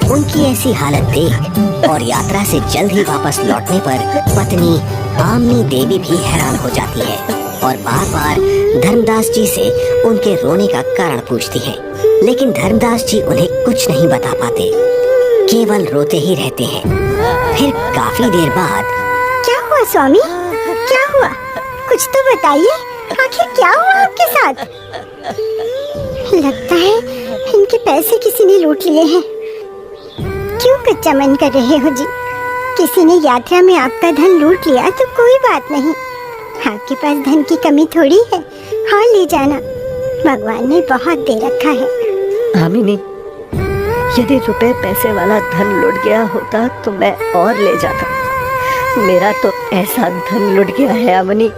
Speaker 1: उनकी ऐसी हालत देख और यात्रा से जल्द ही वापस लौटने पर पत्नी आमनी देवी भी हैरान हो जाती है और बार बार धर्मदास जी से उनके रोने का कारण पूछती है, लेकिन धर्मदास जी उन्हें कुछ नहीं बता पाते, केवल रोते ही रहते हैं। फिर काफी देर बाद
Speaker 2: क्या हुआ स्वामी, क्या हुआ? कुछ तो बताइए, आखिर क्या हुआ आपके साथ? लगता है इनके पैसे किसी ने लूट लिए हैं। क्यों कच्चा मन कर रहे हो जी? किसी ने यात्रा में आपका धन लूट लिया तो कोई बात नहीं, आपके पास धन की कमी थोड़ी है, हाँ ले जाना, भगवान ने बहुत दे रखा है।
Speaker 5: आमिनी, यदि रुपए पैसे वाला धन लुट गया होता तो मैं और ले जाता। मेरा तो ऐसा धन लुट गया है आमिनी,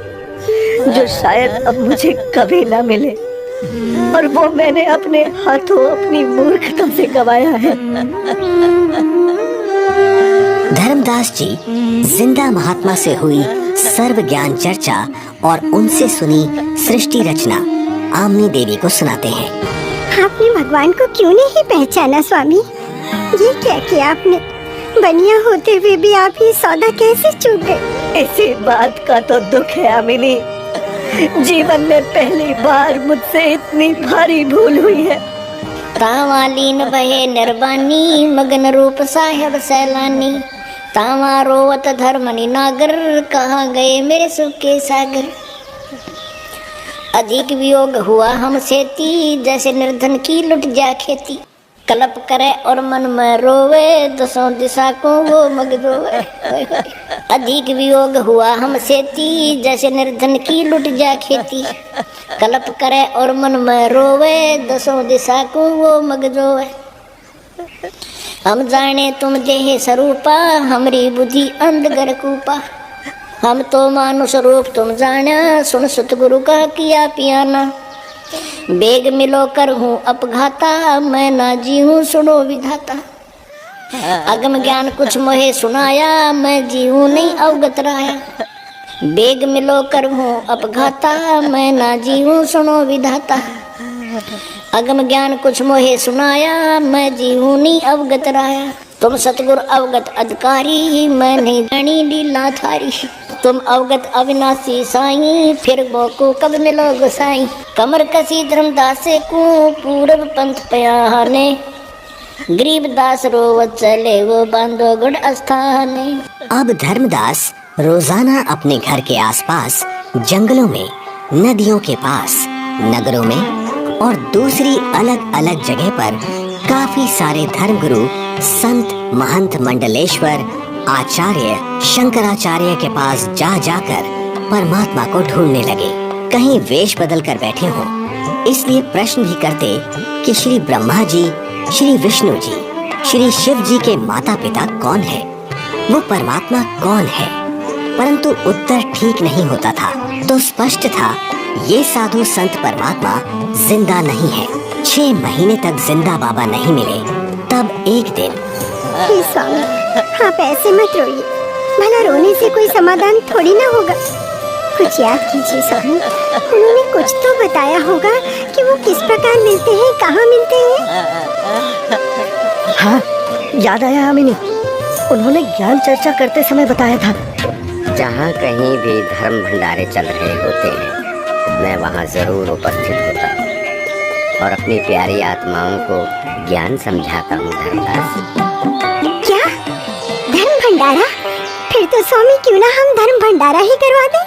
Speaker 5: जो शायद अब मुझे कभी ना मिले, और वो मैंने अपने हाथों अपनी मूर्खता से गवाया है।
Speaker 1: धर्मदास जी जिंदा महात्मा से हुई सर्व ज्ञान चर्चा और उनसे सुनी सृष्टि रचना आमनी देवी को सुनाते हैं।
Speaker 2: आपने भगवान को क्यों नहीं पहचाना स्वामी? ये क्या किया आपने? बनिया होते हुए भी आप ये सौदा कैसे चूक गए?
Speaker 5: इसी बात का तो दुख है आमिनी, जीवन में पहली बार मुझसे इतनी भारी भूल हुई है।
Speaker 7: तावालीन बहे निर्वाणी, मगन रूप साहेब सैलानी, तावा रोवत धर्मनि नागर, कहाँ गए मेरे सुख के सागर। अधिक वियोग हुआ हमसे ती, जैसे निर्धन की लुट जा खेती। कलप करे और मन में रोवे, दसों दिशा को वो मग रोवे। अधिक वियोग हुआ हमसे ती, जैसे निर्धन की लुट जा खेती। कलप करे और मन में रोवे, दसों दिशा को वो मग रोवे। हम जाने तुम जेहे स्वरूपा, हमरी बुद्धि अंधगर कूपा। हम तो मानुष रूप तुम जाना, सुन सतगुरु का किया पियाना। बेग मिलो कर हूँ अपघाता, मैं ना जी हूँ सुनो विधाता। अगम ज्ञान कुछ मोहे सुनाया, मैं जी हूँ नहीं अवगत राया। बेग मिलो कर हूँ अपघाता, मैं ना जी हूँ सुनो विधाता। अगम ज्ञान कुछ मोहे सुनाया, मैं जी हूँ नहीं अवगत राया। तुम सतगुर अवगत अधिकारी, मैं नहीं जानी लीला थारी। तुम अवगत अविनाशी साईं, फिर वो को कब मिलो गोसाई। कमर कसी धर्मदास को पूरब पंथ पयाने, गरीबदास रोवत चले वो बांधो गुड़ अस्थाने।
Speaker 1: अब धर्मदास रोजाना अपने घर के आसपास, जंगलों में, नदियों के पास, नगरों में और दूसरी अलग अलग जगह पर काफी सारे धर्मगुरु, संत, महंत, मंडलेश्वर, आचार्य, शंकराचार्य के पास जा जाकर परमात्मा को ढूंढने लगे। कहीं वेश बदल कर बैठे हों, इसलिए प्रश्न भी करते कि श्री ब्रह्मा जी, श्री विष्णु जी, श्री शिव जी के माता पिता कौन है, वो परमात्मा कौन है। परंतु उत्तर ठीक नहीं होता था। तो स्पष्ट था ये साधु संत परमात्मा जिंदा नहीं है। 6 महीने तक जिंदा बाबा नहीं मिले। तब एक दिन,
Speaker 2: हे स्वामी, आप ऐसे मत रोइए, भला रोने से कोई समाधान थोड़ी ना होगा। कुछ याद कीजिए स्वामी, उन्होंने कुछ तो बताया होगा कि वो किस प्रकार मिलते हैं, कहाँ मिलते हैं।
Speaker 5: हाँ, याद आया आमिनी, उन्होंने ज्ञान चर्चा करते समय बताया था।
Speaker 3: जहाँ कहीं भी धर्म भंडारे चल रहे होते हैं, मैं वहाँ जरूर उपस्थित होता हूँ और अपनी प्यारी आत्माओं को ज्ञान समझाता हूँ। धर्मदास,
Speaker 2: क्या धर्म भंडारा? फिर तो स्वामी क्यों ना हम धर्म भंडारा ही करवा दें।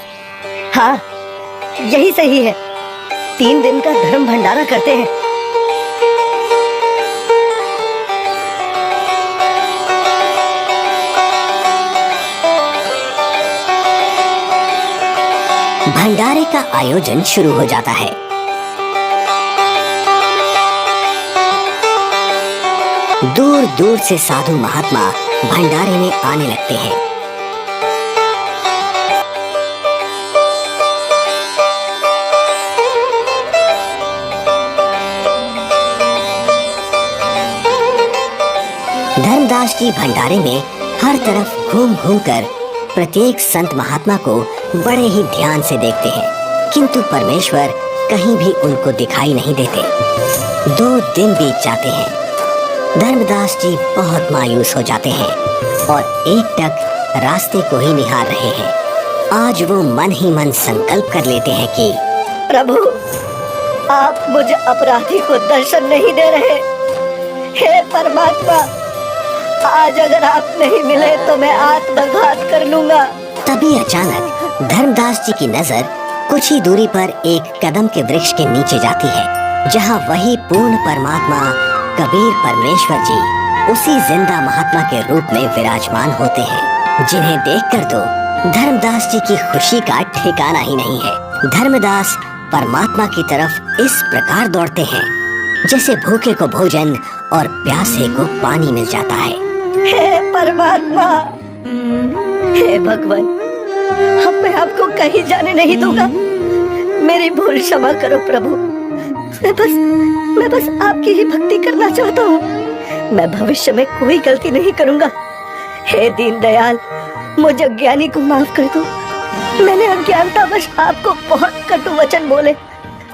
Speaker 5: हाँ, यही सही है। 3 दिन का धर्म भंडारा करते हैं।
Speaker 1: भंडारे का आयोजन शुरू हो जाता है। दूर दूर से साधु महात्मा भंडारे में आने लगते हैं। धर्मदास जी भंडारे में हर तरफ घूम घूम कर प्रत्येक संत महात्मा को बड़े ही ध्यान से देखते हैं, किंतु परमेश्वर कहीं भी उनको दिखाई नहीं देते। 2 दिन बीत जाते हैं। धर्मदास जी बहुत मायूस हो जाते हैं और एकटक रास्ते को ही निहार रहे हैं। आज वो मन ही मन संकल्प कर लेते हैं कि
Speaker 5: प्रभु, आप मुझे अपराधी को दर्शन नहीं दे रहे। हे परमात्मा, आज अगर आप नहीं मिले तो मैं आत्मघात कर लूंगा।
Speaker 1: तभी अचानक धर्मदास जी की नजर कुछ ही दूरी पर एक कदम के वृक्ष के नीचे जाती है, जहाँ वही पूर्ण परमात्मा कबीर परमेश्वर जी उसी जिंदा महात्मा के रूप में विराजमान होते हैं, जिन्हें देखकर तो धर्मदास जी की खुशी का ठिकाना ही नहीं है। धर्मदास परमात्मा की तरफ इस प्रकार दौड़ते हैं जैसे भूखे को भोजन और प्यासे को पानी मिल जाता है।
Speaker 5: हे परमात्मा, हे भगवान, अब मैं आपको कहीं जाने नहीं दूंगा। मेरी भूल क्षमा करो प्रभु। मैं बस आपकी ही भक्ति करना चाहता हूँ। मैं भविष्य में कोई गलती नहीं करूंगा। हे दीन दयाल, मुझ अज्ञानी को माफ कर दो। मैंने अज्ञानतावश आपको बहुत कटु वचन बोले।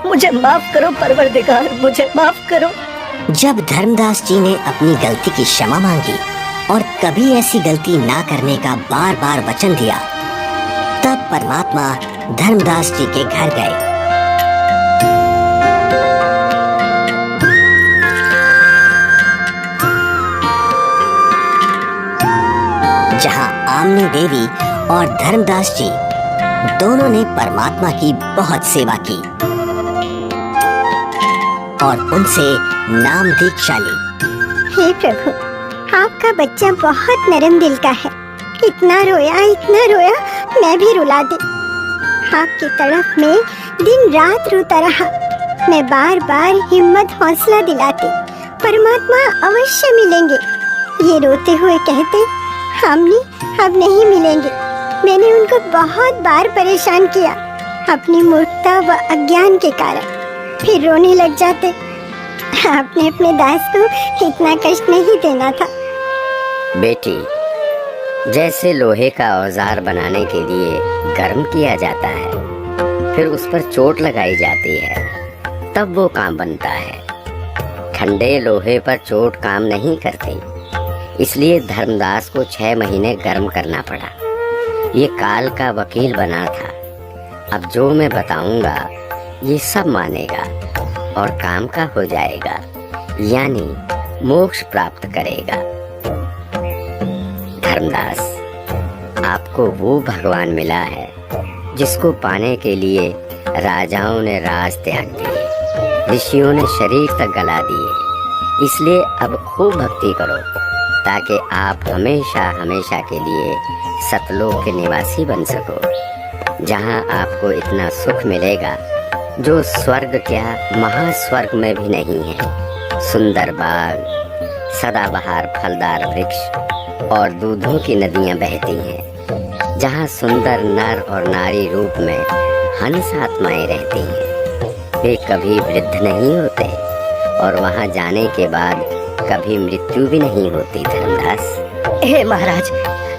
Speaker 5: मुझे माफ करो परवरदिगार, मुझे माफ करो।
Speaker 1: जब धर्मदास जी ने अपनी गलती की क्षमा मांगी और कभी ऐसी गलती ना करने का बार बार वचन दिया, तब परमात्मा धर्मदास जी के घर गए। जहां आमनी देवी और धर्मदास जी दोनों ने परमात्मा की बहुत सेवा की और उनसे नाम दीक्षा ली।
Speaker 2: हे प्रभु, आपका बच्चा बहुत नरम दिल का है। इतना रोया, मैं भी रुला दी। आपकी तड़प में दिन रात रोता रहा। मैं बार बार हिम्मत हौसला दिलाती, परमात्मा अवश्य मिलेंगे। ये रोते हुए कहते, हमने अब नहीं मिलेंगे। मैंने उनको बहुत बार परेशान किया अपनी मूर्खता व अज्ञान के कारण। फिर रोने लग जाते। आपने अपने दास को इतना कष्ट नहीं देना था।
Speaker 3: बेटी, जैसे लोहे का औजार बनाने के लिए गर्म किया जाता है, फिर उस पर चोट लगाई जाती है, तब वो काम बनता है। ठंडे लोहे पर चोट काम नहीं करती, इसलिए धर्मदास को 6 महीने गर्म करना पड़ा। ये काल का वकील बना था। अब जो मैं बताऊंगा ये सब मानेगा और काम का हो जाएगा, यानी मोक्ष प्राप्त करेगा। धर्मदास, आपको वो भगवान मिला है जिसको पाने के लिए राजाओं ने राज त्याग दिए, ऋषियों ने शरीर तक गला दिए। इसलिए अब खूब भक्ति करो ताकि आप हमेशा हमेशा के लिए सतलोक के निवासी बन सको, जहां आपको इतना सुख मिलेगा जो स्वर्ग क्या महास्वर्ग में भी नहीं है। सुंदर बाग, सदाबहार फलदार वृक्ष और दूधों की नदियां बहती हैं, जहां सुंदर नर और नारी रूप में हंस आत्माएं रहती हैं। वे कभी वृद्ध नहीं होते और वहां जाने के बाद कभी मृत्यु भी नहीं होती। धर्मदास,
Speaker 5: हे महाराज,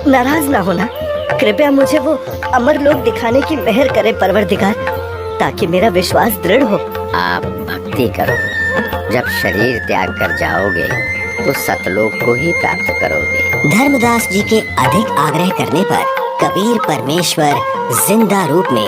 Speaker 5: नाराज ना होना। कृपया मुझे वो अमर लोक दिखाने की मेहर करे परवरदिगार, ताकि मेरा विश्वास दृढ़ हो।
Speaker 3: आप भक्ति करो। जब शरीर त्याग कर जाओगे तो सतलोक को ही प्राप्त करोगे।
Speaker 1: धर्मदास जी के अधिक आग्रह करने पर कबीर परमेश्वर जिंदा रूप में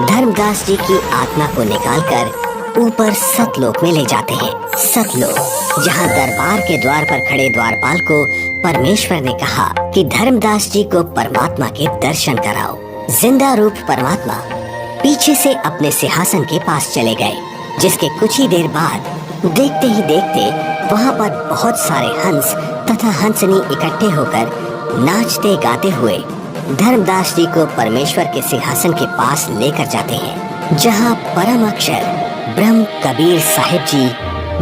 Speaker 1: धर्मदास जी की आत्मा को निकालकर ऊपर सतलोक में ले जाते हैं। सतलोक, जहाँ दरबार के द्वार पर खड़े द्वारपाल को परमेश्वर ने कहा कि धर्मदास जी को परमात्मा के दर्शन कराओ। जिंदा रूप परमात्मा पीछे से अपने सिंहासन के पास चले गए, जिसके कुछ ही देर बाद देखते ही देखते वहाँ पर बहुत सारे हंस तथा हंसनी इकट्ठे होकर नाचते गाते हुए धर्मदास जी को परमेश्वर के सिंहासन के पास लेकर जाते हैं, जहाँ परम अक्षर ब्रह्म कबीर साहिब जी,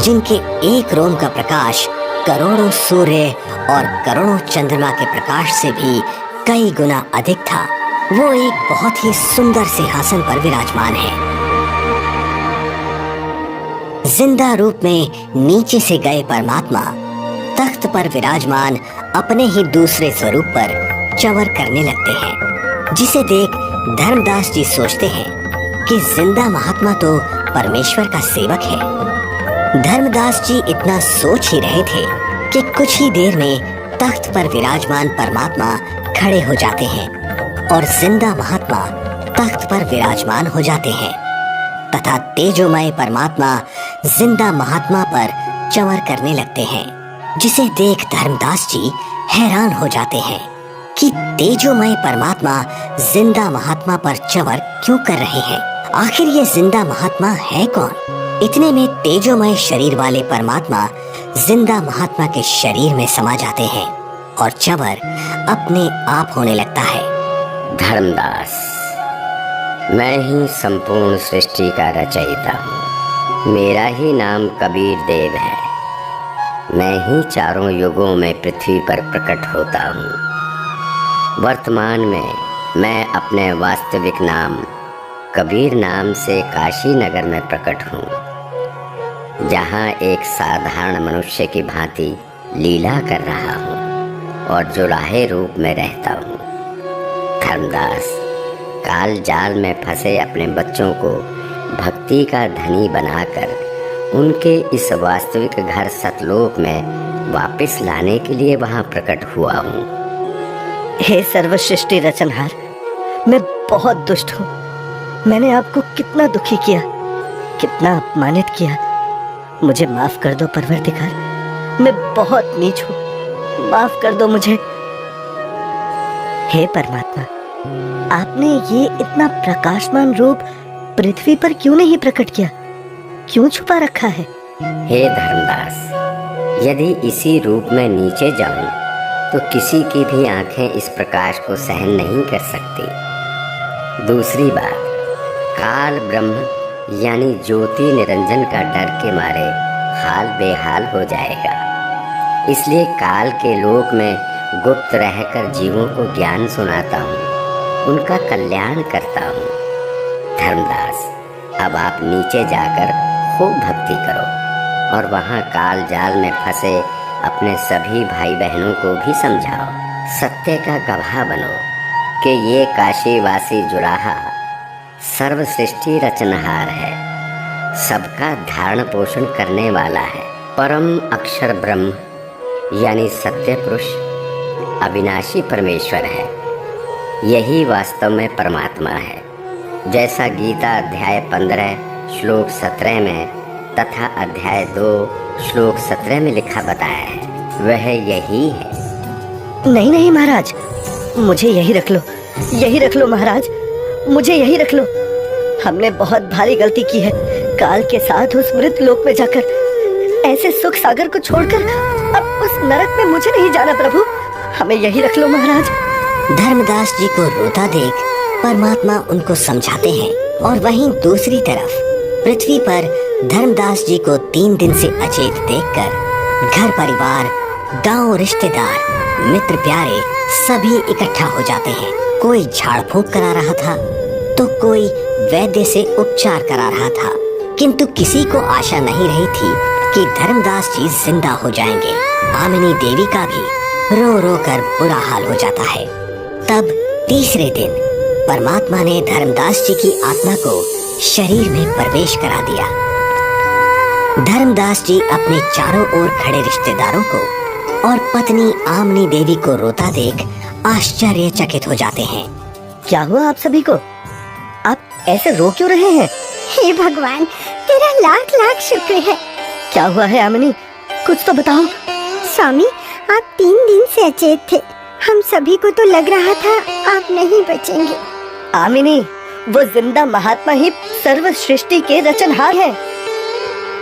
Speaker 1: जिनके एक रोम का प्रकाश करोड़ों सूर्य और करोड़ों चंद्रमा के प्रकाश से भी कई गुना अधिक था, वो एक बहुत ही सुंदर सिंहासन पर विराजमान है। जिंदा रूप में नीचे से गए परमात्मा तख्त पर विराजमान अपने ही दूसरे स्वरूप पर चवर करने लगते हैं, जिसे देख धर्मदास जी सोचते हैं कि जिंदा महात्मा तो परमेश्वर का सेवक है। धर्मदास जी इतना सोच ही रहे थे कि कुछ ही देर में तख्त पर विराजमान परमात्मा खड़े हो जाते हैं और जिंदा महात्मा तख्त पर विराजमान हो जाते हैं तथा तेजोमय परमात्मा जिंदा महात्मा पर चंवर करने लगते हैं, जिसे देख धर्मदास जी हैरान हो जाते हैं कि तेजोमय परमात्मा जिंदा महात्मा पर चंवर क्यों कर रहे हैं। आखिर ये जिंदा महात्मा है कौन? इतने में तेजोमय शरीर वाले परमात्मा जिंदा महात्मा के शरीर में समा जाते हैं और चंवर अपने आप होने लगता है।
Speaker 3: धर्मदास, मैं ही संपूर्ण सृष्टि का रचयिता हूँ। मेरा ही नाम कबीर देव है। मैं ही चारों युगों में पृथ्वी पर प्रकट होता हूँ। वर्तमान में मैं अपने वास्तविक नाम कबीर नाम से काशी नगर में प्रकट हूँ, जहाँ एक साधारण मनुष्य की भांति लीला कर रहा हूँ और जुलाहे रूप में रहता हूँ। धर्मदास, काल जाल में फंसे अपने बच्चों को भक्ति का धनी बनाकर उनके इस वास्तविक घर सतलोक में वापस लाने के लिए वहाँ प्रकट हुआ हूँ।
Speaker 5: हे सर्वसृष्टि रचनहार, मैं बहुत दुष्ट हूँ। मैंने आपको कितना दुखी किया, कितना अपमानित किया। मुझे माफ कर दो परवरदिगार, मैं बहुत नीच हूँ, माफ कर दो मुझे। हे परमात्मा, आपने ये इतना प्रकाशमान रूप पृथ्वी पर क्यों नहीं प्रकट किया, क्यों छुपा रखा है?
Speaker 3: हे धर्मदास, यदि इसी रूप में नीचे जाऊं तो किसी की भी आंखें इस प्रकाश को सहन नहीं कर सकती। दूसरी बात, काल ब्रह्म यानी ज्योति निरंजन का डर के मारे हाल बेहाल हो जाएगा। इसलिए काल के लोक में गुप्त रहकर जीवों को ज्ञान सुनाता हूँ, उनका कल्याण करता हूँ। धर्मदास, अब आप नीचे जाकर खूब भक्ति करो और वहाँ काल जाल में फंसे अपने सभी भाई बहनों को भी समझाओ। सत्य का गवाह बनो कि ये काशीवासी जुलाहा सर्व सृष्टि रचनहार है, सबका धारण पोषण करने वाला है। परम अक्षर ब्रह्म यानी सत्य पुरुष अविनाशी परमेश्वर है। यही वास्तव में परमात्मा है। जैसा गीता अध्याय 15 श्लोक 17 में तथा अध्याय 2 श्लोक 17 में लिखा बताया है, वह यही है।
Speaker 5: नहीं नहीं महाराज, मुझे यही रख लो, यही रख लो महाराज, मुझे यही रख लो। हमने बहुत भारी गलती की है। काल के साथ उस मृत लोक में जाकर ऐसे सुख सागर को छोड़कर अब उस नरक में मुझे नहीं जाना प्रभु, हमें यही रख लो महाराज।
Speaker 1: धर्मदास जी को रोता देख परमात्मा उनको समझाते हैं और वहीं दूसरी तरफ पृथ्वी पर धर्मदास जी को 3 दिन से अचेत देखकर घर परिवार, गांव, रिश्तेदार, मित्र प्यारे सभी इकट्ठा हो जाते हैं। कोई झाड़ फूंक करा रहा था तो कोई वैद्य से उपचार करा रहा था, किंतु किसी को आशा नहीं रही थी कि धर्मदास जी जिंदा हो जाएंगे। आमिनी देवी का भी रो रो कर बुरा हाल हो जाता है। तब तीसरे दिन परमात्मा ने धर्मदास जी की आत्मा को शरीर में प्रवेश करा दिया। धर्मदास जी अपने चारों ओर खड़े रिश्तेदारों को और पत्नी आमनी देवी को रोता देख आश्चर्यचकित हो जाते हैं।
Speaker 5: क्या हुआ आप सभी को? आप ऐसे रो क्यों रहे हैं?
Speaker 2: हे भगवान, तेरा लाख लाख शुक्र है।
Speaker 5: क्या हुआ है आमिनी, कुछ तो बताओ।
Speaker 2: स्वामी, आप 3 दिन से अचेत थे। हम सभी को तो लग रहा था आप नहीं बचेंगे।
Speaker 5: आमिनी, वो जिंदा महात्मा ही सर्व सृष्टि के रचनहार हैं।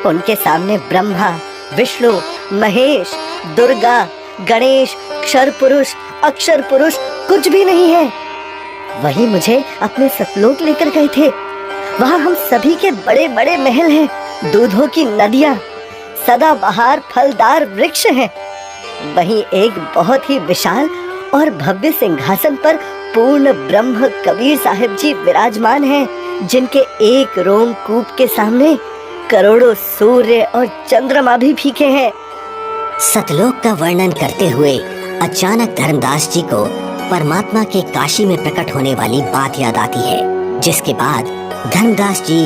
Speaker 5: उनके सामने ब्रह्मा, विष्णु, महेश, दुर्गा, गणेश, क्षर पुरुष, अक्षर पुरुष कुछ भी नहीं है। वही मुझे अपने सतलोक लेकर गए थे। वहाँ हम सभी के बड़े बड़े महल हैं, दूधों की नदियाँ, सदाबहार फलदार वृक्ष हैं। वहीं एक बहुत ही विशाल और भव्य सिंहासन पर पूर्ण ब्रह्म कबीर साहिब जी विराजमान हैं, जिनके एक रोमकूप के सामने करोड़ों सूर्य और चंद्रमा भी फीके हैं।
Speaker 1: सतलोक का वर्णन करते हुए अचानक धर्मदास जी को परमात्मा के काशी में प्रकट होने वाली बात याद आती है, जिसके बाद धर्मदास जी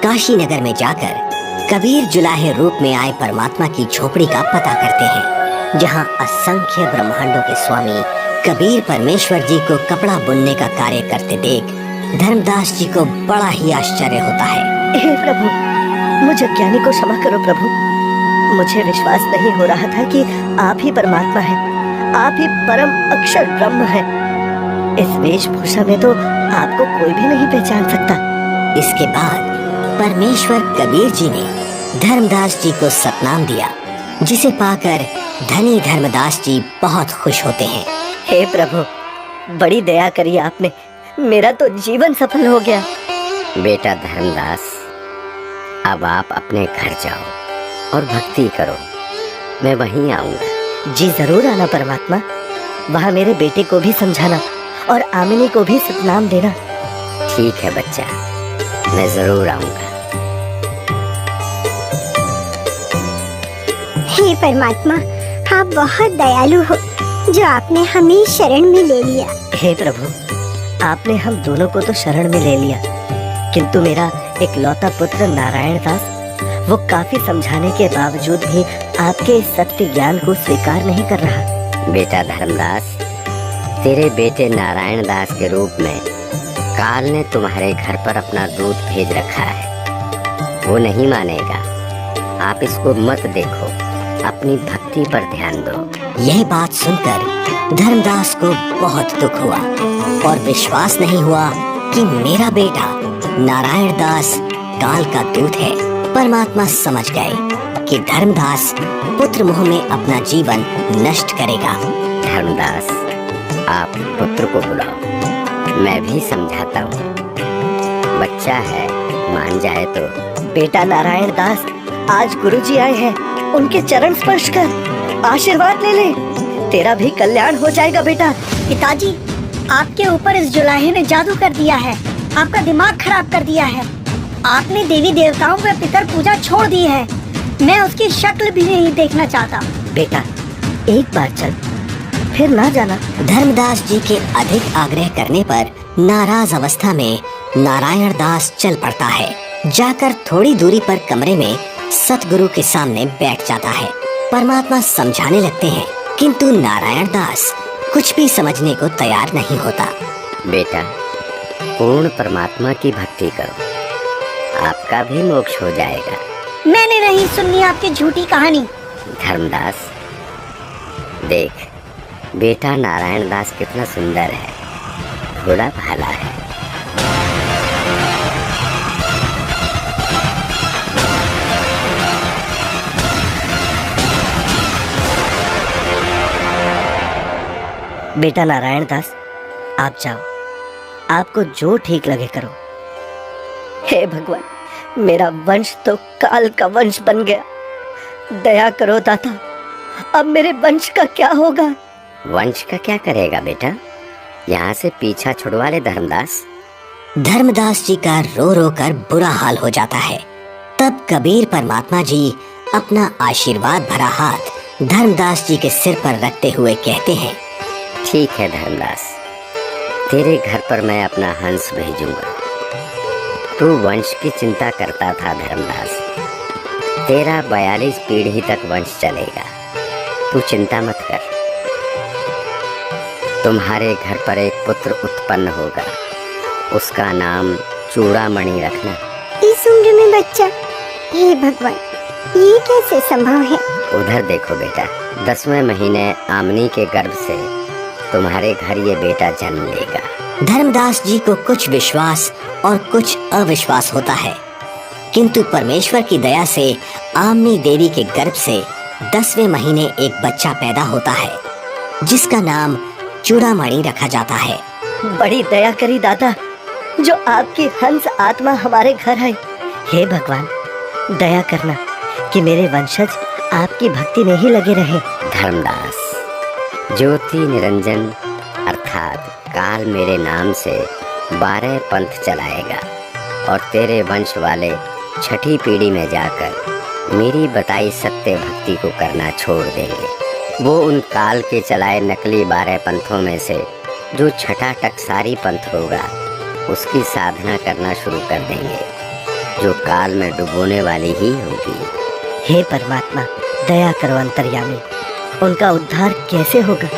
Speaker 1: काशी नगर में जाकर कबीर जुलाहे रूप में आए परमात्मा की झोपड़ी का पता करते हैं। जहाँ असंख्य ब्रह्मांडों के स्वामी कबीर परमेश्वर जी को कपड़ा बुनने का कार्य करते देख धर्मदास जी को बड़ा ही आश्चर्य होता है।
Speaker 5: हे प्रभु, मुझे ज्ञानी को क्षमा करो प्रभु। मुझे विश्वास नहीं हो रहा था कि आप ही परमात्मा हैं, आप ही परम अक्षर ब्रह्म हैं। इस वेशभूषा में तो आपको कोई भी नहीं पहचान सकता।
Speaker 1: इसके बाद परमेश्वर कबीर जी ने धर्मदास जी को सतनाम दिया, जिसे पाकर धनी धर्मदास जी बहुत खुश होते हैं।
Speaker 5: हे प्रभु, बड़ी दया करी आपने, मेरा तो जीवन सफल हो गया।
Speaker 3: बेटा धर्मदास, अब आप अपने घर जाओ और भक्ति करो, मैं वहीं आऊंगा।
Speaker 5: जी जरूर आना परमात्मा, वहाँ मेरे बेटे को भी समझाना और आमिनी को भी सतनाम देना।
Speaker 3: ठीक है बच्चा, मैं जरूर आऊंगा।
Speaker 2: हे परमात्मा, आप बहुत दयालु हो जो आपने हमें शरण में ले लिया।
Speaker 5: हे प्रभु, आपने हम दोनों को तो शरण में ले लिया, किंतु मेरा एक लौता पुत्र नारायण दास, वो काफी समझाने के बावजूद भी आपके इस सत्य ज्ञान को स्वीकार नहीं कर रहा।
Speaker 3: बेटा धर्मदास, तेरे बेटे नारायण दास के रूप में काल ने तुम्हारे घर पर अपना दूत भेज रखा है, वो नहीं मानेगा। आप इसको मत देखो, अपनी भक्ति पर ध्यान दो।
Speaker 1: यह बात सुनकर धर्मदास को बहुत दुख हुआ और विश्वास नहीं हुआ कि मेरा बेटा नारायण दास काल का दूत है। परमात्मा समझ गए कि धर्मदास पुत्र मोह में अपना जीवन नष्ट करेगा।
Speaker 3: धर्मदास, आप पुत्र को बुलाओ, मैं भी समझाता हूँ। बच्चा है, मान जाए तो।
Speaker 5: बेटा नारायण दास, आज गुरुजी आए हैं, उनके चरण स्पर्श कर आशीर्वाद ले ले, तेरा भी कल्याण हो जाएगा बेटा।
Speaker 4: पिताजी, आपके ऊपर इस जुलाहे ने जादू कर दिया है, आपका दिमाग खराब कर दिया है। आपने देवी देवताओं का पितर पूजा छोड़ दी है। मैं उसकी शक्ल भी नहीं देखना चाहता।
Speaker 5: बेटा, एक बार चल, फिर ना जाना।
Speaker 1: धर्मदास जी के अधिक आग्रह करने पर नाराज अवस्था में नारायण दास चल पड़ता है। जाकर थोड़ी दूरी पर कमरे में सतगुरु के सामने बैठ जाता है। परमात्मा समझाने लगते हैं, किंतु नारायण दास कुछ भी समझने को तैयार नहीं होता।
Speaker 3: बेटा, पूर्ण परमात्मा की भक्ति करो, आपका भी मोक्ष हो जाएगा।
Speaker 4: मैंने नहीं सुननी आपकी झूठी कहानी।
Speaker 3: धर्मदास, देख बेटा नारायण दास कितना सुंदर है, भोला भाला है।
Speaker 5: बेटा नारायण दास, आप जाओ, आपको जो ठीक लगे करो। हे भगवान, मेरा वंश तो काल का वंश बन गया, दया करो दाता, अब मेरे वंश का क्या होगा?
Speaker 3: वंश का क्या करेगा बेटा, यहाँ से पीछा छुड़वा ले धर्मदास।
Speaker 1: धर्मदास जी का रो रो कर बुरा हाल हो जाता है। तब कबीर परमात्मा जी अपना आशीर्वाद भरा हाथ धर्मदास जी के सिर पर रखते हुए कहते हैं,
Speaker 3: ठीक है धर्मदास, तेरे घर पर मैं अपना हंस भेजूंगा। तू वंश की चिंता करता था धर्मदास, तेरा 42 पीढ़ी तक वंश चलेगा, तू चिंता मत कर। तुम्हारे घर पर एक पुत्र उत्पन्न होगा, उसका नाम चूड़ामणि रखना।
Speaker 2: इस उम्र में बच्चा, हे भगवान, ये कैसे संभव है?
Speaker 3: उधर देखो बेटा, 10वें महीने आमनी के गर्भ से तुम्हारे घर ये बेटा जन्म लेगा।
Speaker 1: धर्मदास जी को कुछ विश्वास और कुछ अविश्वास होता है, किंतु परमेश्वर की दया से आमनी देवी के गर्भ से 10वें महीने एक बच्चा पैदा होता है, जिसका नाम चूड़ामणि रखा जाता है।
Speaker 5: बड़ी दया करी दादा, जो आपकी हंस आत्मा हमारे घर है। हे भगवान, दया करना कि मेरे वंशज आपकी भक्ति में ही लगे रहे।
Speaker 3: धर्मदास, ज्योति निरंजन अर्थात काल मेरे नाम से 12 पंथ चलाएगा और तेरे वंश वाले 6ठी पीढ़ी में जाकर मेरी बताई सत्य भक्ति को करना छोड़ देंगे। वो उन काल के चलाए नकली 12 पंथों में से जो 6ठा टकसारी पंथ होगा उसकी साधना करना शुरू कर देंगे, जो काल में डुबोने वाली ही होगी।
Speaker 5: हे परमात्मा, दया करो अंतर्यामी, उनका उद्धार कैसे होगा?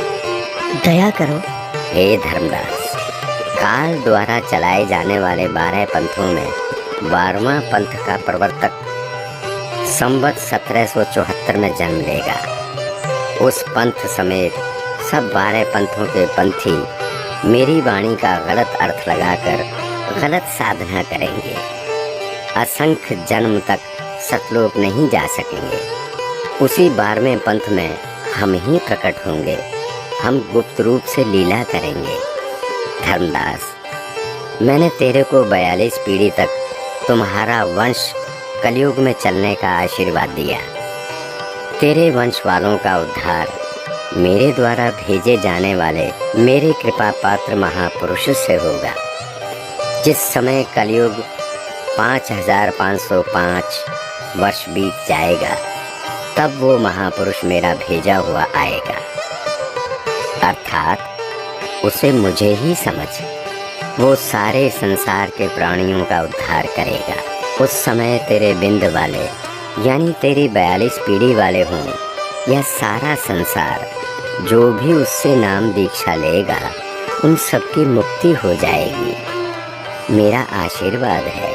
Speaker 5: दया करो।
Speaker 3: हे धर्मदास, काल द्वारा चलाए जाने वाले 12 पंथों में 12वां पंथ का प्रवर्तक संवत 1774 में जन्म लेगा। उस पंथ समेत सब 12 पंथों के पंथी मेरी वाणी का गलत अर्थ लगाकर गलत साधना करेंगे। असंख्य जन्म तक सतलोक नहीं जा सकेंगे। उसी 12वें पंथ में हम ही प्रकट होंगे। हम गुप्त रूप से लीला करेंगे। धर्मदास, मैंने तेरे को 42 पीढ़ी तक तुम्हारा वंश कलयुग में चलने का आशीर्वाद दिया। तेरे वंश वालों का उद्धार मेरे द्वारा भेजे जाने वाले मेरे कृपा पात्र महापुरुष से होगा। जिस समय कलयुग 5505 वर्ष बीत जाएगा, तब वो महापुरुष मेरा भेजा हुआ आएगा। अर्थात उसे मुझे ही समझ, वो सारे संसार के प्राणियों का उद्धार करेगा। उस समय तेरे बिंद वाले यानी तेरी 42 पीढ़ी वाले हों या सारा संसार, जो भी उससे नाम दीक्षा लेगा उन सबकी मुक्ति हो जाएगी। मेरा आशीर्वाद है।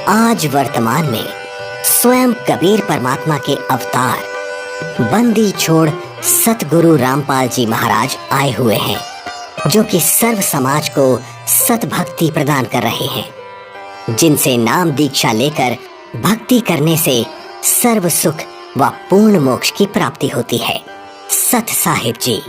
Speaker 1: आज वर्तमान में स्वयं कबीर परमात्मा के अवतार बंदी छोड़ सतगुरु रामपाल जी महाराज आए हुए हैं, जो कि सर्व समाज को सतभक्ति प्रदान कर रहे हैं, जिनसे नाम दीक्षा लेकर भक्ति करने से सर्व सुख व पूर्ण मोक्ष की प्राप्ति होती है। सत साहिब जी।